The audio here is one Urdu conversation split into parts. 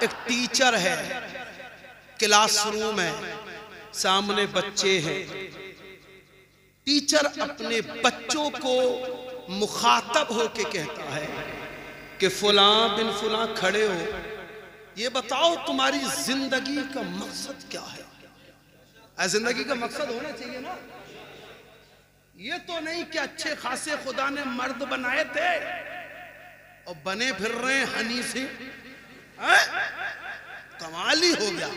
ایک ٹیچر ہے، کلاس روم ہے، سامنے بچے ہیں، ٹیچر اپنے بچوں کو مخاطب ہو کے کہتا ہے کہ فلاں بن فلاں کھڑے ہو، یہ بتاؤ تمہاری زندگی کا مقصد کیا ہے؟ زندگی کا مقصد ہونا چاہیے نا، یہ تو نہیں کہ اچھے خاصے خدا نے مرد بنائے تھے اور بنے پھر رہے ہیں ہنی سے، کمال ہی ہو گیا۔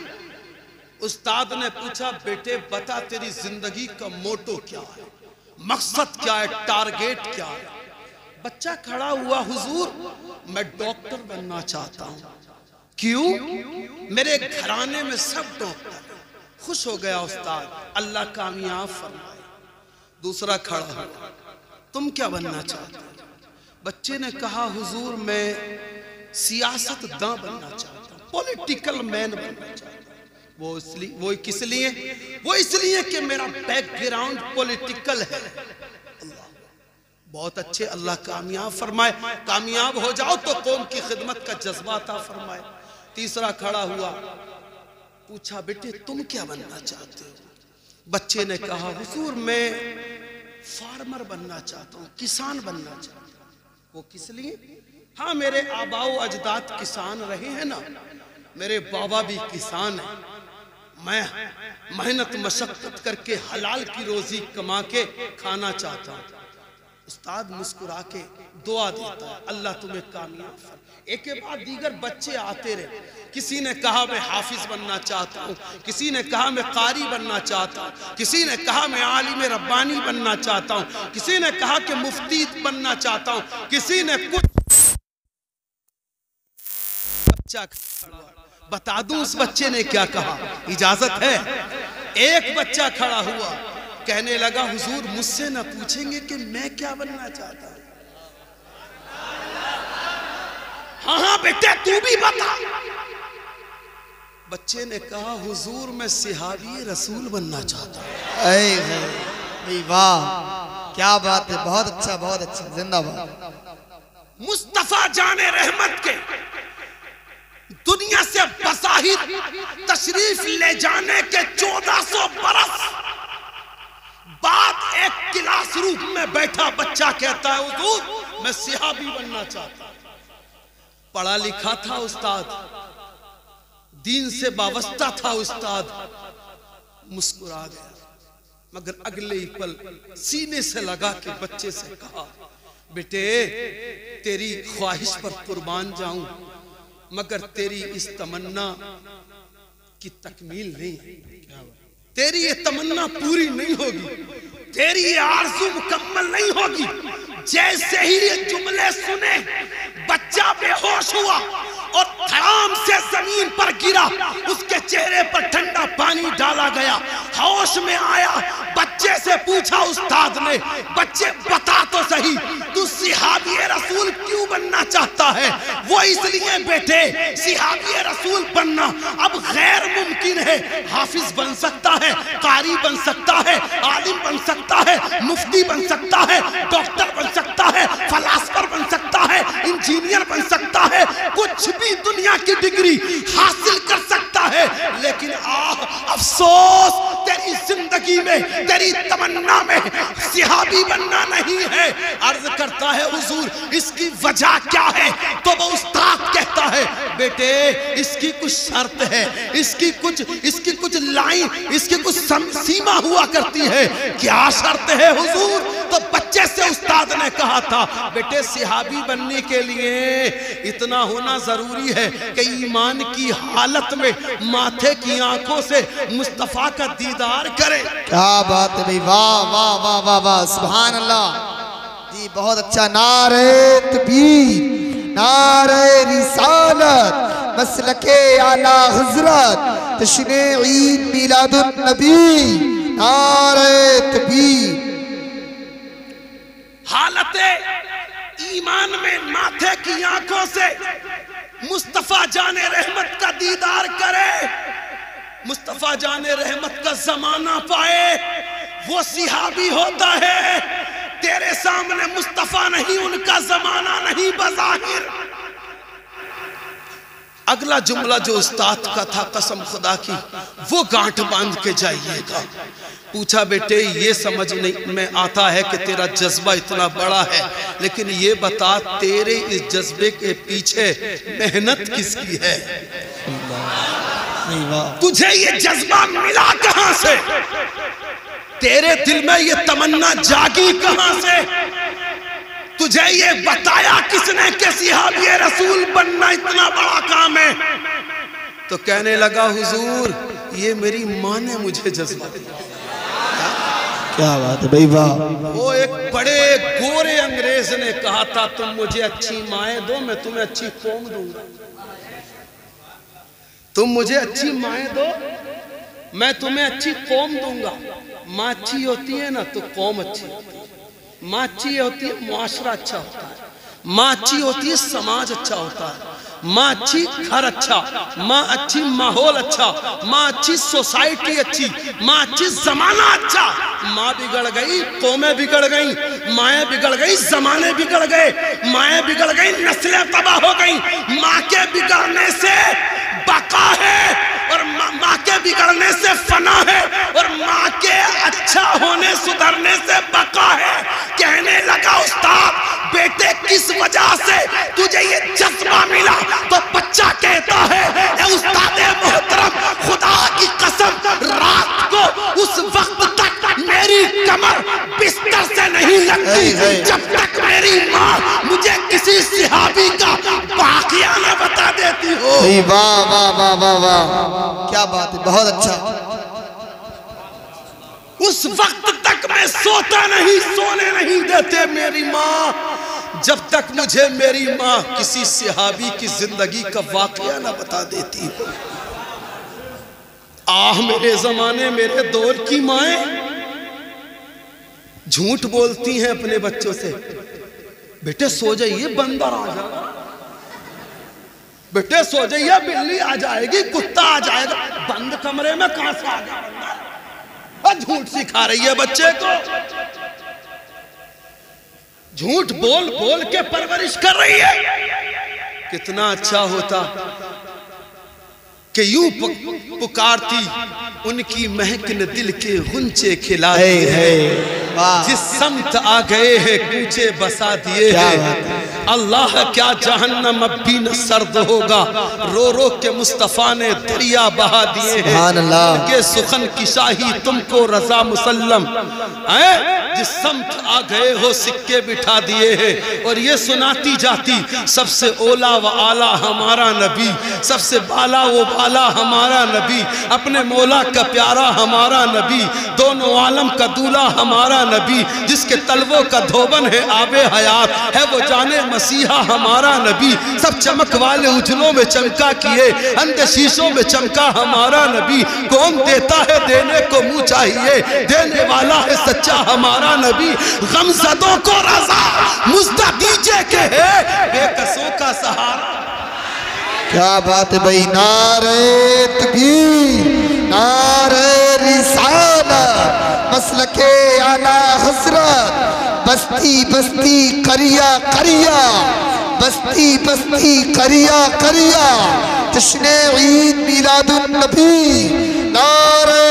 استاد نے پوچھا بیٹے بتا تیری زندگی کا موٹو کیا ہے، مقصد کیا ہے، ٹارگیٹ کیا ہے؟ بچہ کھڑا ہوا، حضور میں ڈاکٹر بننا چاہتا ہوں۔ کیوں؟ میرے گھرانے میں سب ڈاکٹر۔ خوش ہو گیا استاد، اللہ کامیاب فرمائے۔ دوسرا کھڑا ہوا، تم کیا بننا چاہتے ہو؟ بچے نے کہا حضور میں سیاست داں بننا چاہتا ہوں، پولیٹیکل مین بننا چاہتا ہوں۔ وہ کس لیے؟ وہ اس لیے کہ میرا بیک گراؤنڈ پولیٹیکل ہے۔ اللہ بہت اچھے، اللہ کامیاب فرمائے، کامیاب ہو جاؤ تو قوم کی خدمت کا جذبہ عطا فرمائے۔ تیسرا کھڑا ہوا، پوچھا بیٹے تم کیا بننا چاہتے ہو؟ بچے نے کہا حضور میں فارمر بننا چاہتا ہوں، کسان بننا چاہتا ہوں۔ وہ کس لیے؟ ہاں میرے آباء و اجداد کسان رہے ہیں نا، میرے بابا بھی کسان ہیں، میں محنت مشقت کر کے حلال کی روزی کما کے کھانا چاہتا ہوں۔ استاد مسکرا کے دعا دیتا ہے اللہ تمہیں کامیاب فرمائے۔ ایک کے بعد دیگر بچے آتے رہے، کسی نے کہا میں حافظ بننا چاہتا ہوں، کسی نے کہا میں قاری بننا چاہتا ہوں، کسی نے کہا میں عالم ربانی بننا چاہتا ہوں، کسی نے کہا کہ مفتی بننا چاہتا ہوں، کسی نے کچھ۔ بچہ کھڑا، بتا دوں اس بچے نے کیا کہا؟ اجازت ہے؟ ایک بچہ کھڑا ہوا کہنے لگا حضور مجھ سے نہ پوچھیں گے کہ میں کیا بننا چاہتا ہوں؟ ہاں بیٹے تو بھی بتا۔ بچے نے کہا حضور میں صحابی رسول بننا چاہتا ہوں۔ اے واہ کیا بات ہے، بہت اچھا بہت اچھا، زندہ باد۔ مصطفیٰ جان رحمت کے دنیا سے بظاہر تشریف لے جانے کے 1400 برس بعد ایک کلاس روم میں بیٹھا بچہ کہتا ہے حضور میں صحابی بننا چاہتا ہوں۔ پڑھا لکھا تھا استاد، دین سے وابستہ تھا استاد، مسکرا گیا، مگر اگلے ہی پل سینے سے لگا کے بچے سے کہا بیٹے تیری خواہش پر قربان جاؤں مگر تیری اس تمنا کی تکمیل نہیں، تیری یہ تمنا پوری نہیں ہوگی، تیری یہ آرزو مکمل نہیں ہوگی۔ جیسے ہی یہ جملے سنے بچہ بے ہوش ہوا اور دھڑام سے زمین پر گرا، اس کے چہرے پر ٹھنڈا پانی ڈالا گیا، ہوش میں آیا، بچے سے پوچھا استاد نے بچے بتا تو صحیح تو صحابی رسول کیوں بننا چاہتا ہے؟ وہ اس لیے بیٹے صحابی رسول بننا اب غیر ممکن ہے، حافظ بن سکتا ہے، قاری بن سکتا ہے، عالم بن سکتا ہے، مفتی بن سکتا ہے، ڈاکٹر بن سکتا ہے، فلاسفر بن سکتا ہے، انجینئر بن سکتا ہے، کچھ بھی دنیا کی ڈگری حاصل کر سکتا ہے، لیکن افسوس تیری زندگی میں تیری تمنا میں صحابی بننا نہیں ہے۔ عرض کرتا ہے حضور اس کی وجہ کیا ہے؟ تو وہ استاد کہتا ہے بیٹے اس کی کچھ شرط ہے، اس کی کچھ لائن، اس کی کچھ سیما ہوا کرتی ہے۔ کیا شرط ہے حضور؟ تو بچے سے استاد نے کہا تھا بیٹے صحابی بننے کے لیے اتنا ہونا ضروری ہے کہ ایمان کی حالت میں ماتھے کی آنکھوں سے مصطفیٰ کا دیدار کرے۔ کیا بات ہے بھئی، واہ واہ واہ واہ واہ، سبحان اللہ جی، بہت اچھا۔ نعرہ تکبیر، نعرہ رسالت، مسلک اعلی حضرت، جشن عید میلاد النبی، نعرہ تکبیر۔ حالت ایمان میں ماتھے کی آنکھوں سے مصطفیٰ جان رحمت کا دیدار کرے، مصطفیٰ جان رحمت کا زمانہ پائے، وہ صحابی ہوتا ہے۔ تیرے سامنے مصطفیٰ نہیں، ان کا زمانہ نہیں بظاہر۔ اگلا جملہ جو استاد کا تھا قسم خدا کی وہ گانٹھ باندھ کے جائیے گا. پوچھا بیٹے یہ سمجھ نہیں میں آتا ہے کہ تیرا جذبہ اتنا بڑا ہے، لیکن یہ بتا تیرے اس جذبے کے پیچھے محنت کس کی ہے؟ تجھے یہ جذبہ ملا کہاں سے؟ تیرے دل میں یہ تمنا جاگی کہاں سے؟ تجھے یہ بتایا کس نے کہ صحابی رسول بننا اتنا بڑا کام ہے؟ تو کہنے لگا حضور یہ میری ماں نے مجھے جذبہ دیا. کیا بات ہے بھائی واہ. وہ ایک بڑے گورے انگریز نے کہا تھا تم مجھے اچھی مائیں دو میں تمہیں اچھی قوم دوں گا. تم مجھے اچھی مائیں دو میں تمہیں اچھی قوم دوں گا. ماں اچھی ہوتی ہے نا تو قوم اچھی ہوتی ہے. ماں اچھی ہوتی ہے معاشرہ اچھا ہوتا ہے. ماں اچھی ہوتی ہے سماج اچھا ہوتا ہے. ماں اچھی گھر اچھا، ماں اچھی ماحول اچھا، ماں اچھی سوسائٹی اچھی، ماں اچھی زمانہ اچھا. ماں بگڑ گئی قومیں بگڑ گئیں، مائیں بگڑ گئی زمانے بگڑ گئے، مائیں بگڑ گئی نسلیں تباہ ہو گئیں. ماں کے بگڑنے سے بقا ہے اور ماں کے بگڑنے سے فنا ہے اور ماں کے اچھا ہونے سدھرنے سے بقا ہے. کہنے لگا استاد بیٹے کس وجہ سے تجھے یہ جذبہ ملا؟ تو بچہ کہتا ہے اے استاد محترم خدا کی قسم رات کو اس وقت تک میری کمر بستر سے نہیں لگتی جب تک میری ماں مجھے کسی صحابی کا واقعہ نہ بتا دیتی ہو. واہ واہ واہ واہ واہ کیا بات ہے بہت اچھا. اس وقت تک میں سوتا نہیں سونے نہیں دیتے میری ماں جب تک مجھے میری ماں کسی صحابی کی زندگی کا واقعہ نہ بتا دیتی ہو. میرے زمانے میرے دور کی مائیں جھوٹ بولتی ہیں اپنے بچوں سے بیٹے سو جائیے بندر آ جائے گا، بیٹے سو جائیے بلی آ جائے گی، کتا آ جائے گا. بند کمرے میں کہاں سے آ گیا بندر؟ جھوٹ سکھا رہی ہے بچے کو، جھوٹ بول بول کے پرورش کر رہی ہے. کتنا اچھا ہوتا کہ یوں پکارتی ان کی مہک نے دل کے غنچے کھلائے ہیں. جس سمت آ گئے ہیں کوچے بسا دیے ہیں. اللہ کیا جہنم اب بھی نہ سرد ہوگا، رو رو کے مصطفیٰ نے دریا بہا دیے ہیں. ان کے سخن کی شاہی تم کو رضا مسلم. جس سمت آ گئے ہو سکے بٹھا دیے ہیں. اور یہ سناتی جاتی سب سے اولا و اعلیٰ ہمارا نبی، سب سے بالا و بالا ہمارا نبی، اپنے مولا کا پیارا ہمارا نبی، دونوں عالم کا دولہ ہمارا نبی، جس کے تلووں کا دھوبن ہے آب حیات ہے وہ جانے مسیحا ہمارا نبی. سب چمک والے اجلوں میں چمکا کیے اندھے شیشوں میں چمکا ہمارا نبی. کون دیتا ہے دینے کو منہ چاہیے، دینے والا ہے سچا ہمارا نبی. غمزدوں کو رضا مزدہ دیجے کہ ہے بے کسوں کا سہارا. کیا بات ہے بھئی. نعرہ تکبیر، نعرہ رسالت، مسلک اعلیٰ حضرت. بستی بستی قریہ قریہ، بستی بستی قریہ قریہ، جشن عید میلاد النبی. نعرہ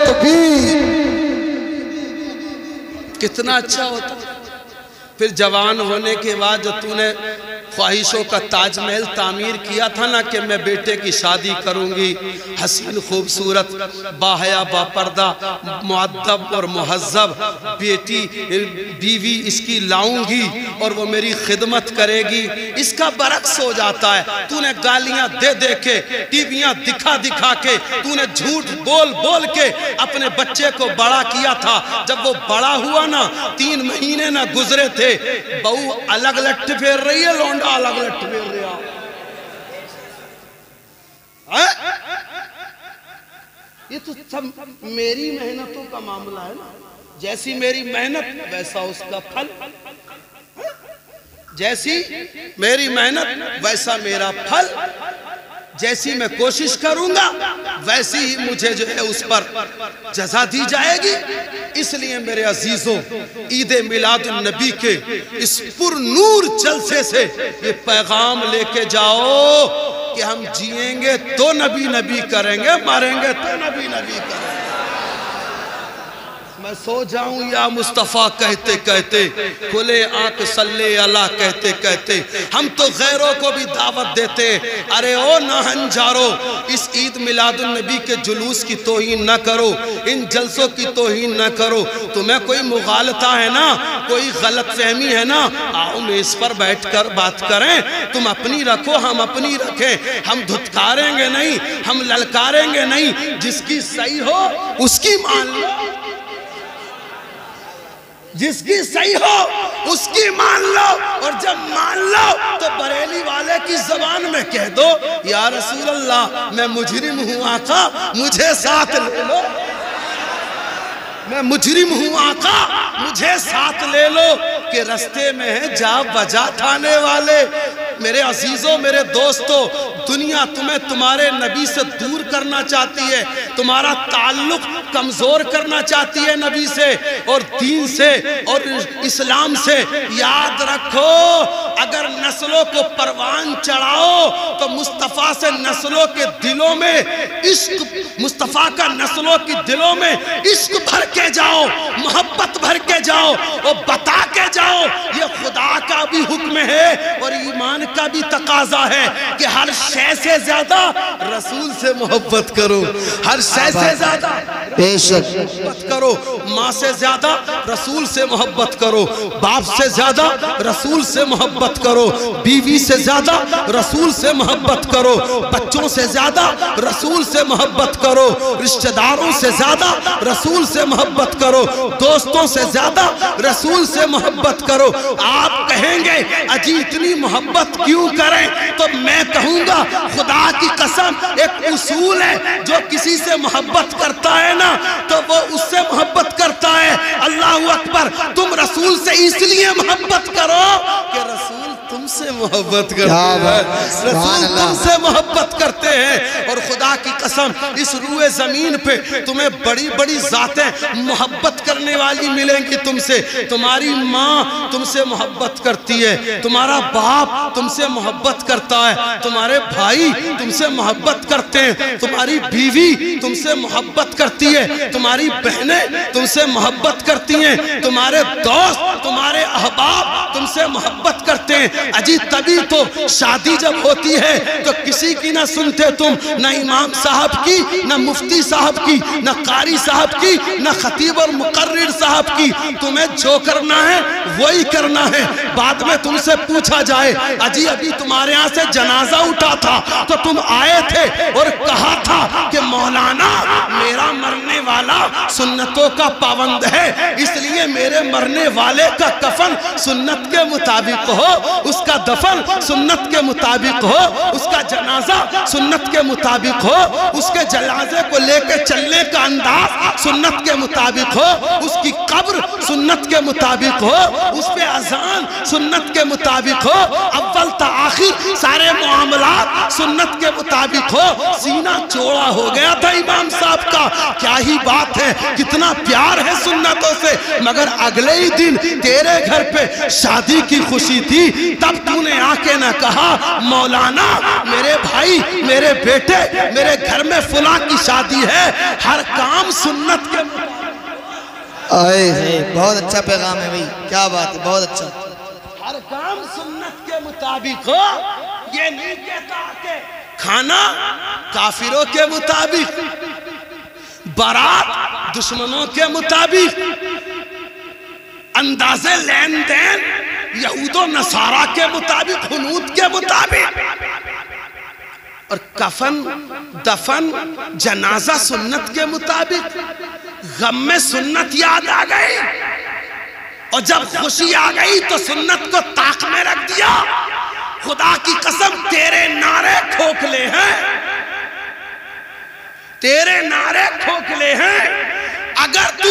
تکبیر. کتنا اچھا ہوتا. پھر جوان ہونے کے بعد جو تو نے خواہشوں کا تاج محل تعمیر کیا تھا نا کہ میں بیٹے کی شادی کروں گی، حسین خوبصورت باحیا باپردہ معدب اور مہذب بیٹی بیوی اس کی لاؤں گی اور وہ میری خدمت کرے گی. اس کا برعکس ہو جاتا ہے. تو نے گالیاں دے دے کے، ٹی ویاں دکھا دکھا کے، تو نے جھوٹ بول بول کے اپنے بچے کو بڑا کیا تھا. جب وہ بڑا ہوا نا 3 مہینے نہ گزرے تھے بہو الگ لٹ پھیر رہی ہے، لونڈا الگ لٹ پھیر رہا. یہ تو سب میری محنتوں کا معاملہ ہے نا. جیسی میری محنت ویسا اس کا پھل، جیسی میری محنت ویسا میرا پھل. جیسی میں کوشش کروں گا ویسی ہی مجھے جو ہے اس پر جزا دی جائے گی. اس لیے میرے عزیزوں عید میلاد النبی کے اس پر نور جلسے سے یہ پیغام لے کے جاؤ کہ ہم جیئیں گے تو نبی نبی کریں گے، مریں گے تو نبی نبی کریں گے۔ میں سو جاؤں یا مصطفیٰ کہتے کہتے، کھلے آنکھ صلی اللہ کہتے کہتے، ہم تو غیروں کو بھی دعوت دیتے، ارے او ناہنجارو، اس عید میلاد النبی کے جلوس کی توہین نہ کرو، ان جلسوں کی توہین نہ کرو، تمہیں کوئی مغالطہ ہے نا، کوئی غلط فہمی ہے نا، آؤ میز پر بیٹھ کر بات کریں، تم اپنی رکھو ہم اپنی رکھیں، ہم دھتکاریں گے نہیں، ہم للکاریں گے نہیں، جس کی صحیح ہو اس کی مان لو، جس کی صحیح ہو اس کی مان لو، اور جب مان لو تو بریلی والے کی زبان میں کہہ دو یا رسول اللہ میں مجرم ہوں آقا مجھے ساتھ لے لو، میں مجرم ہوں آقا مجھے ساتھ لے لو، کہ رستے میں ہے جا بجا تھانے والے۔ میرے عزیزوں میرے دوستو، دنیا تمہیں تمہارے نبی سے دور کرنا چاہتی ہے، تمہارا تعلق کمزور کرنا چاہتی ہے نبی سے اور دین سے اور اسلام سے۔ یاد رکھو اگر نسلوں کو پروان چڑھاؤ تو مصطفیٰ سے نسلوں کے دلوں میں عشق، مصطفیٰ کا نسلوں کی دلوں میں عشق بھر کے جاؤ، محبت بھر کے جاؤ اور بتا کے جاؤ، یہ خدا کا بھی حکم ہے اور ایمان کا بھی تقاضا ہے کہ ہر شے سے زیادہ رسول سے محبت کرو، ہر شے سے زیادہ بے شک محبت کرو، ماں سے زیادہ رسول سے محبت کرو، باپ سے زیادہ رسول سے محبت کرو، بیوی سے زیادہ رسول سے محبت کرو، بچوں سے زیادہ رسول سے محبت کرو، رشتہ داروں سے زیادہ رسول سے محبت کرو، دوستوں سے زیادہ رسول سے محبت کرو۔ آپ کہیں گے اجی اتنی محبت کیوں کریں؟ تو میں کہوں گا خدا کی قسم ایک اصول ہے، جو کسی سے محبت کرتا ہے نا تو وہ اس سے محبت کرتا ہے۔ اللہ اکبر، تم رسول سے اس لیے محبت کرو کہ رسول تم سے محبت کرتے ہیں، رسول تم سے محبت کرتے ہیں۔ اور خدا کی قسم اس روئے زمین پہ تمہیں بڑی بڑی ذاتیں محبت کرنے والی ملیں گی تم سے۔ تمہاری ماں تم سے محبت کرتی ہے، تمہارا باپ تم سے محبت کرتا ہے، تمہارے بھائی تم سے محبت کرتے ہیں، تمہاری بیوی تم سے محبت کرتی ہے، تمہاری بہنیں تم سے محبت کرتی ہیں، تمہارے دوست تمہارے احباب تم سے محبت کرتے ہیں۔ اجی تبھی تو شادی جب ہوتی ہے تو کسی کی نہ سنتے تم، نہ امام صاحب کی، نہ مفتی صاحب کی، نہ قاری صاحب کی، نہ خطیب اور مقرر صاحب کی، تمہیں جو کرنا ہے وہی کرنا ہے۔ بعد میں تم سے پوچھا جائے اجی ابھی تمہارے ہاں سے جنازہ اٹھا تھا تو تم آئے تھے اور کہا تھا کہ مولانا میرا مرنے والا سنتوں کا پابند ہے، اس لیے میرے مرنے والے کا کفن سنت کے مطابق ہو، اس کا دفن سنت کے مطابق ہو، اس کا جنازہ سنت کے مطابق ہو، اس کے جنازے کو لے کے چلنے کا انداز سنت کے مطابق ہو، اس کی قبر سنت کے مطابق ہو، اس پہ اذان سنت کے مطابق ہو، اول تا آخر سارے معاملات سنت کے مطابق ہو۔ سینہ چوڑا ہو گیا تھا امام صاحب کا، کیا ہی بات ہے، کتنا پیار ہے سنتوں سے، مگر اگلے ہی دن تیرے گھر پہ شادی کی خوشی تھی، تب تو نے آ کے نہ کہا مولانا میرے بھائی میرے بیٹے میرے گھر میں فلاں کی شادی ہے، ہر کام سنت کے مطابق۔ بہت اچھا پیغام ہے بھائی، کیا بات ہے، بہت اچھا۔ ہر کام سنت کے مطابق ہو، یہ نہیں کہتا کہ کھانا کافروں کے مطابق، بارات دشمنوں کے مطابق، اندازے لین دین یہود و نصارہ کے مطابق، حنوط کے مطابق، اور کفن دفن جنازہ سنت کے مطابق۔ غم میں سنت یاد آ گئی اور جب خوشی آ گئی تو سنت کو طاق میں رکھ دیا۔ خدا کی قسم تیرے نعرے کھوکھلے ہیں، تیرے نعرے کھوکھلے ہیں۔ اگر تو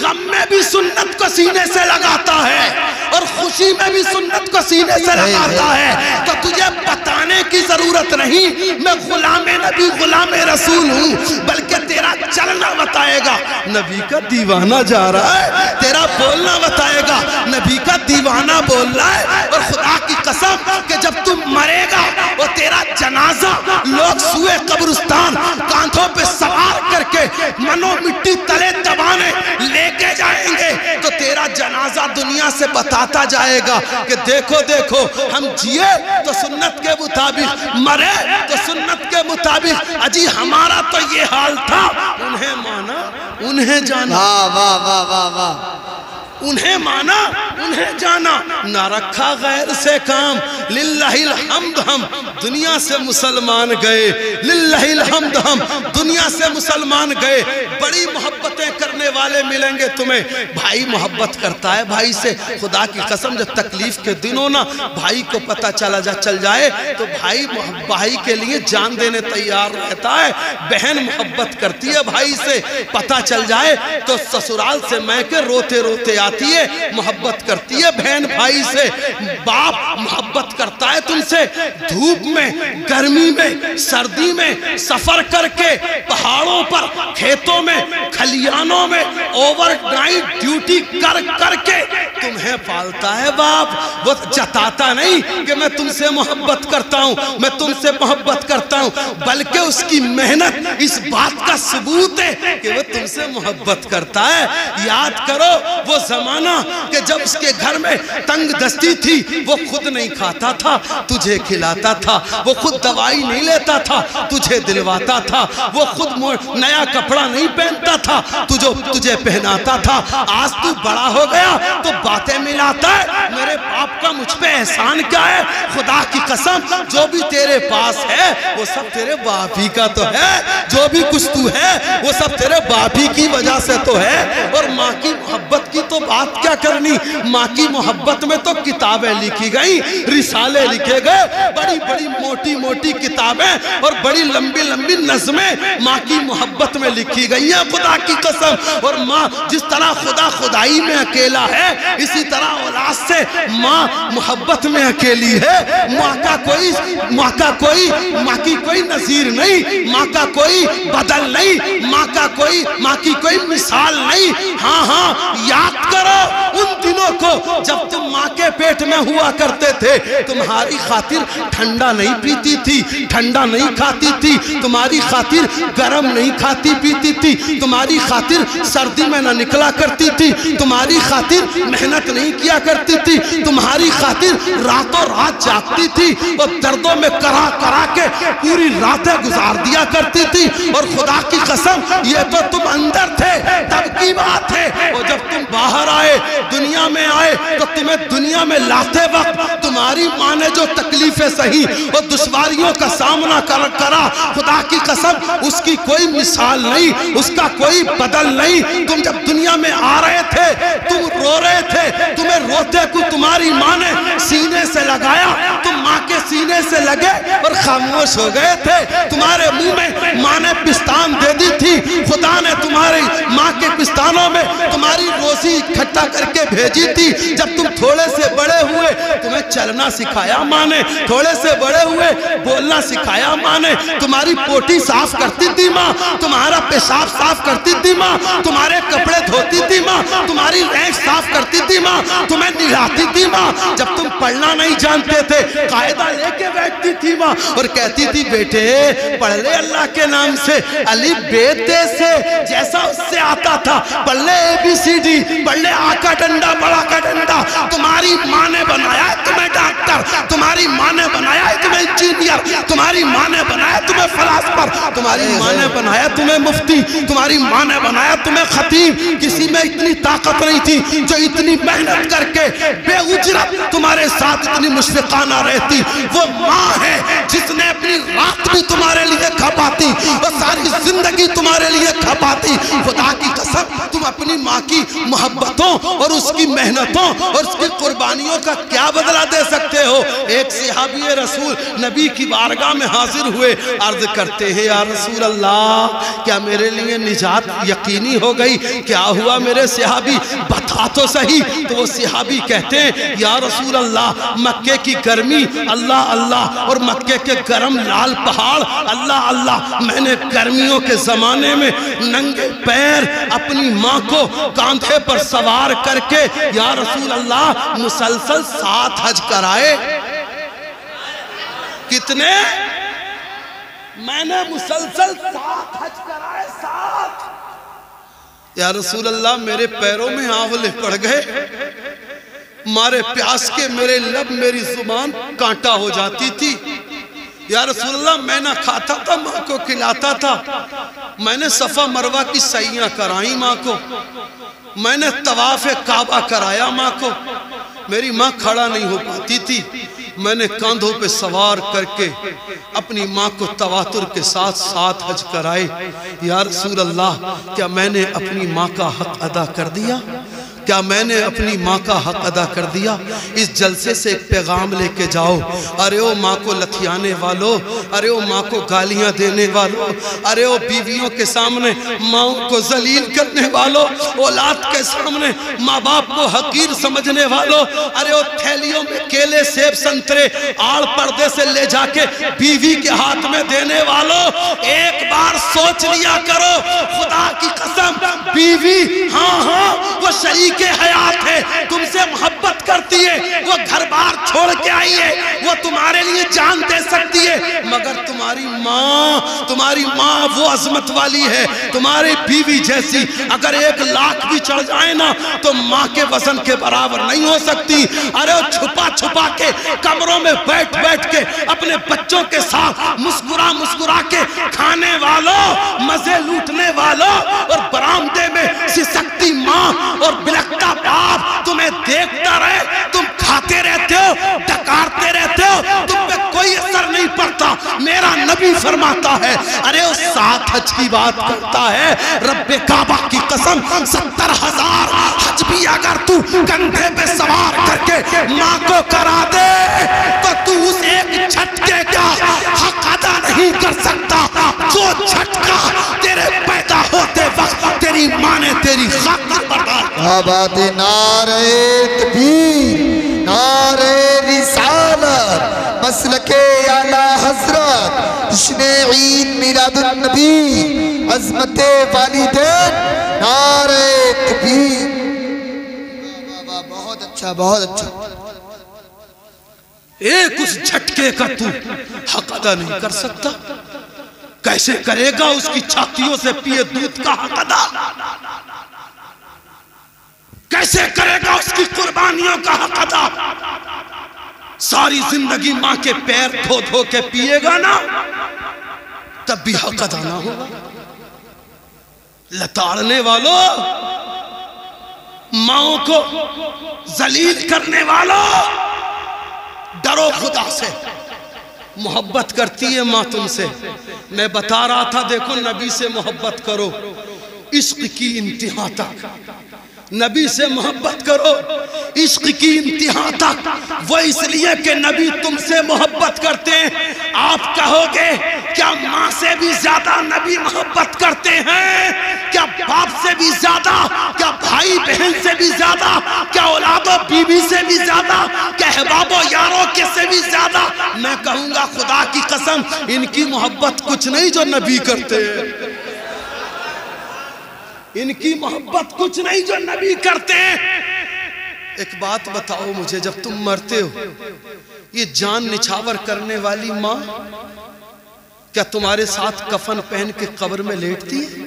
غم میں بھی سنت کو سینے سے لگاتا ہے اور خوشی میں بھی سنت کو سینے سے لگاتا ہے تو تجھے بتانے کی ضرورت نہیں میں غلام نبی غلام رسول ہوں، بلکہ تیرا چلنا بتائے گا نبی کا دیوانہ جا رہا ہے، تیرا بولنا بتائے گا نبی کا دیوانہ بول رہا ہے۔ اور خدا کی قسم کہ جب تم مرے گا اور تیرا جنازہ جنازہ لوگ سوئے قبرستان کاندھوں پہ سوار کر کے منو مٹی تلے دبانے لے کے جائیں گے تو تیرا جنازہ دنیا سے بتاتا جائے گا کہ دیکھو دیکھو ہم جیے تو سنت کے مطابق، مرے تو سنت کے مطابق، اجی ہمارا تو یہ حال تھا۔ انہیں مانا انہیں جانا، واہ واہ واہ واہ واہ، انہیں مانا انہیں جانا، نہ رکھا غیر سے کام۔ للہ الحمد ہم دنیا سے مسلمان گئے، للہ الحمد ہم دنیا سے مسلمان گئے۔ بڑی محبتیں کرنے والے ملیں گے تمہیں۔ بھائی محبت کرتا ہے بھائی سے، خدا کی قسم جب تکلیف کے دنوں نا بھائی کو پتہ چل جائے تو بھائی کے لیے جان دینے تیار رہتا ہے۔ بہن محبت کرتی ہے بھائی سے، پتہ چل جائے تو سسرال سے میں کے روتے روتے آتی ہے۔ محبت کرتی ہے بہن بھائی سے۔ باپ محبت کرتا ہے تم سے، دھوپ میں، گرمی میں، سردی میں سفر کر کے، پہاڑوں پر، کھیتوں میں، کھلیانوں میں اوور نائٹ ڈیوٹی کر کے تمہیں پالتا ہے باپ۔ وہ جتاتا نہیں کہ میں تم سے محبت کرتا ہوں، میں تم سے محبت کرتا ہوں، بلکہ اس کی محنت اس بات کا ثبوت ہے کہ وہ تم سے محبت کرتا ہے۔ یاد کرو وہ زمانہ کہ جب اس کے گھر میں تنگ دستی تھی، وہ خود نہیں کھاتا تھا، تجھے کھلاتا تھا، وہ خود دوائی نہیں لیتا تھا، تجھے دلواتا تھا، وہ خود نیا کپڑا نہیں پہنتا تھا، تجھے پہناتا تھا۔ آج تو بڑا ہو گیا تو باتیں ملاتا ہے، میرے باپ کا مجھ پہ احسان کیا ہے؟ خدا کی قسم جو بھی تیرے پاس ہے وہ سب تیرے باپ ہی کا تو ہے، جو بھی کچھ تو ہے وہ سب تیرے باپ ہی کی وجہ سے تو ہے۔ اور ماں کی محبت کی تو بات کیا کرنی، ماں کی محبت میں تو کتابیں لکھی گئی، رسالے لکھے گئے، بڑی بڑی موٹی موٹی کتابیں اور بڑی لمبی لمبی نظمیں ماں کی محبت میں لکھی گئی ہیں خدا کی قسم۔ اور ماں جس طرح خدائی میں اکیلا ہے، اسی طرح اولاد سے ماں محبت میں اکیلی ہے۔ ماں کی کوئی نظیر نہیں، ماں کا کوئی بدل نہیں، ماں کی کوئی مثال نہیں۔ ہاں یاد کرو ان دنوں کو جب تم ماں کے پیٹ میں ہوا کرتے تھے، تمہاری خاطر ٹھنڈا نہیں پیتی تھی، ٹھنڈا نہیں کھاتی تھی، تمہاری خاطر گرم نہیں کھاتی پیتی تھی، تمہاری خاطر سردی میں نہ نکلا کرتی تھی، تمہاری خاطر محنت نہیں کیا کرتی تھی، تمہاری خاطر راتوں رات جاگتی تھی اور دردوں میں کرا کے پوری راتیں گزار دیا کرتی تھی۔ اور خدا کی قسم یہ تو تم اندر تھے تب کی بات ہے، اور جب تم باہر آئے، دنیا میں آئے، تو تمہیں دنیا میں لاتے وقت تمہاری ماں نے جو تکلیفیں سہی اور دشواریوں کا سامنا کرا، خدا کی قسم اس کی کوئی مثال نہیں، اس کا کوئی بدل نہیں۔ تم جب دنیا میں آ رہے تھے تم رو رہے تھے، تمہیں روتے کو تمہاری ماں نے سینے سے لگایا، تم ماں کے سینے سے لگے اور خاموش ہو گئے تھے۔ تمہارے منہ میں ماں نے پستان دے دی تھی، خدا نے تمہاری ماں کے پستانوں میں تمہاری روزی اکٹھا کر کے بھیجی تھی۔ جب تم تھوڑے سے بڑے ہوئے تمہیں چلنا سکھایا ماں نے، تھوڑے سے بڑے ہوئے بولنا سکھایا ماں نے، تمہاری پوٹی صاف کرتی تھی ماں، تمہارا پیشاب صاف کرتی تھی ماں، تمہارے کپڑے دھوتی تھی ماں، تمہاری رینک صاف کرتی تھی ماں، تمہیں نہلاتی تھی ماں۔ جب تم پڑھنا نہیں جانتے تھے قاعدہ لے کے بیٹھتی تھی ماں اور کہتی تھی بیٹے پڑھ لے اللہ کے نام سے، الف ب ت سے جیسا اس سے آتا تھا، پڑھ لے ABCD، پڑھ لے آ کا ڈنڈا بڑا کا ڈنڈا۔ تمہاری ماں نے بنایا ہے تمہیں ڈاکٹر، تمہاری ماں نے بنایا ہے تمہیں انجینئر، تمہاری ماں نے بنایا تمہیں فلاسفر، تمہاری ماں نے بنایا تمہیں مفتی، تمہاری ماں نے بنایا تمہیں خطیب۔ کسی میں اتنی طاقت نہیں تھی جو اتنی محنت کر کے بے اجرت تمہارے ساتھ اتنی مشفقانہ رہتی۔ وہ ماں ہے جس نے اپنی رات بھی تمہارے لیے کھپاتی اور ساری زندگی تمہارے لیے کھپاتی۔ خدا کی قسم تم اپنی ماں کی محبتوں اور اس کی محنتوں اور اس کی قربانیوں کا کیا بدلہ دے سکتے ہو؟ ایک صحابی رسول نبی کی بارگاہ میں حاضر ہوئے، عرض کرتے ہیں یا رسول اللہ کیا میرے لیے نجات یقینی ہو گئی؟ کیا ہوا میرے صحابی بتا تو صحیح۔ تو وہ صحابی کہتے ہیں یا رسول اللہ مکے کی گرمی اللہ اللہ اور مکے کے گرم لال پہاڑ اللہ اللہ، میں نے گرمیوں کے زمانے میں ننگے پیر اپنی ماں کو کاندھے پر سوار کر کے یا رسول اللہ مسلسل 7 حج کرائے۔ کتنے؟ میں نے مسلسل 7 حج کرائے 7. یا رسول اللہ میرے پیروں میں آولے پڑ گئے، مارے پیاس کے میرے لب میری زبان کانٹا ہو جاتی تھی. یا رسول اللہ میں نہ کھاتا تھا، ماں کو کھلاتا تھا. میں نے صفا مروہ کی سعیاں کرائیں ماں کو، میں نے طواف کعبہ کرایا ماں کو. میری ماں کھڑا نہیں ہو پاتی تھی، میں نے کاندھوں پہ سوار کر کے اپنی ماں کو تواتر کے ساتھ 7 حج کرائے. یا رسول اللہ کیا میں نے اپنی ماں کا حق ادا کر دیا؟ کیا میں نے اپنی ماں کا حق ادا کر دیا؟ اس جلسے سے ایک پیغام لے کے جاؤ. ارے او ماں کو لتھیانے والو، ارے او ماں کو گالیاں دینے والو، ارے او بیویوں کے سامنے ماں کو ذلیل کرنے والو، اولاد کے سامنے ماں باپ کو حقیر سمجھنے والو، ارے او تھیلیوں میں کیلے سیب سنترے آڑ پردے سے لے جا کے بیوی کے ہاتھ میں دینے والو، ایک بار سوچ لیا کرو. خدا کی قسم بیوی ہاں وہ شریک حیات ہے، تم سے محبت کرتی ہے، وہ گھر بار چھوڑ کے آئی ہے، وہ تمہارے لیے جان دے سکتی ہے، مگر تمہاری ماں وہ عظمت والی ہے، تمہاری بیوی جیسی اگر 1 لاکھ بھی چڑھ جائے نا تو ماں کے وزن کے برابر نہیں ہو سکتی. ارے چھپا چھپا کے کمروں میں بیٹھ بیٹھ کے اپنے بچوں کے ساتھ مسکرا کے کھانے والوں، مزے لوٹنے والوں، اور برآمدے میں سسکتی ماں اور بلکتا باپ تمہیں دیکھتا رہے، تم کھاتے رہتے ہو، ڈکارتے رہتے ہو، تم پہ کوئی اثر نہیں پڑتا. میرا نبی فرماتا ہے، ارے وہ 7 حج کی بات کرتا ہے، رب کعبہ کی قسم 70,000 حج بھی اگر تو کندھے پہ سوار کر کے ماں کو کرا دے تو تو اس ایک جھٹکے کا حق ادا نہیں کر سکتا جو جھٹکا تیرے پیدا ہوتے وقت تیری ماں نے تیری خاطر برداشت. آباد نعرہ تکبیر، نعرہ رسالت، مسلک اعلیٰ حضرت، جشن عید میلاد النبی، عظمت والدین، نعرہ تکبیر. بہت اچھا بہت اچھا. ایک اس جھٹکے کا تو حق ادا نہیں کر سکتا، کیسے کرے گا اس کی چھاتیوں سے پیے دودھ کا حق ادا؟ کیسے کرے گا اس کی قربانیوں کا حق ادا؟ ساری زندگی ماں کے پیر دھو دھو کے پیے گا نا تب بھی حق ادا نہ ہوگا. لتاڑنے والوں، ماں کو ذلیل کرنے والوں، ڈرو خدا سے. محبت کرتی ہے ماں تم سے. میں بتا رہا تھا دیکھو نبی سے محبت کرو عشق کی انتہا تک، نبی سے محبت کرو عشق کی انتہا تک. وہ اس لیے کہ نبی تم سے محبت کرتے ہیں. آپ کہو گے کیا ماں سے بھی زیادہ نبی محبت کرتے ہیں؟ کیا باپ سے بھی زیادہ؟ کیا بھائی بہن سے بھی زیادہ؟ کیا اولاد و بیوی سے بھی زیادہ؟ کیا احباب و یاروں کے سے بھی زیادہ؟ میں کہوں گا خدا کی قسم ان کی محبت کچھ نہیں جو نبی کرتے ہیں. ان کی محبت کچھ نہیں جو نبی کرتے ہیں. ایک بات بتاؤ مجھے، جب تم مرتے ہو یہ جان نچھاور کرنے والی ماں کیا تمہارے ساتھ کفن پہن کے قبر میں لیٹتی ہے؟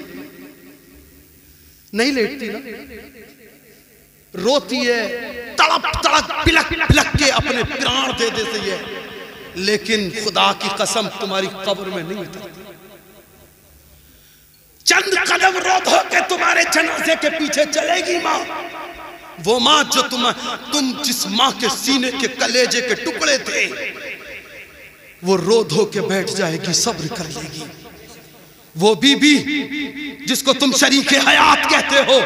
نہیں لیٹتی نا. روتی ہے، تڑپ تڑپ پلک پلک کے اپنے پران دے دیتی ہے، لیکن خدا کی قسم تمہاری قبر میں نہیں اترتی. چند قدم رود ہو کے تمہارے جنازے کے پیچھے چلے گی ماں. وہ ماں جو تم جس ماں کے سینے کے کلیجے کے ٹکڑے تھے وہ رود ہو کے بیٹھ جائے گی، صبر کر لے گی. وہ بی بی جس کو تم شریک حیات کہتے ہو،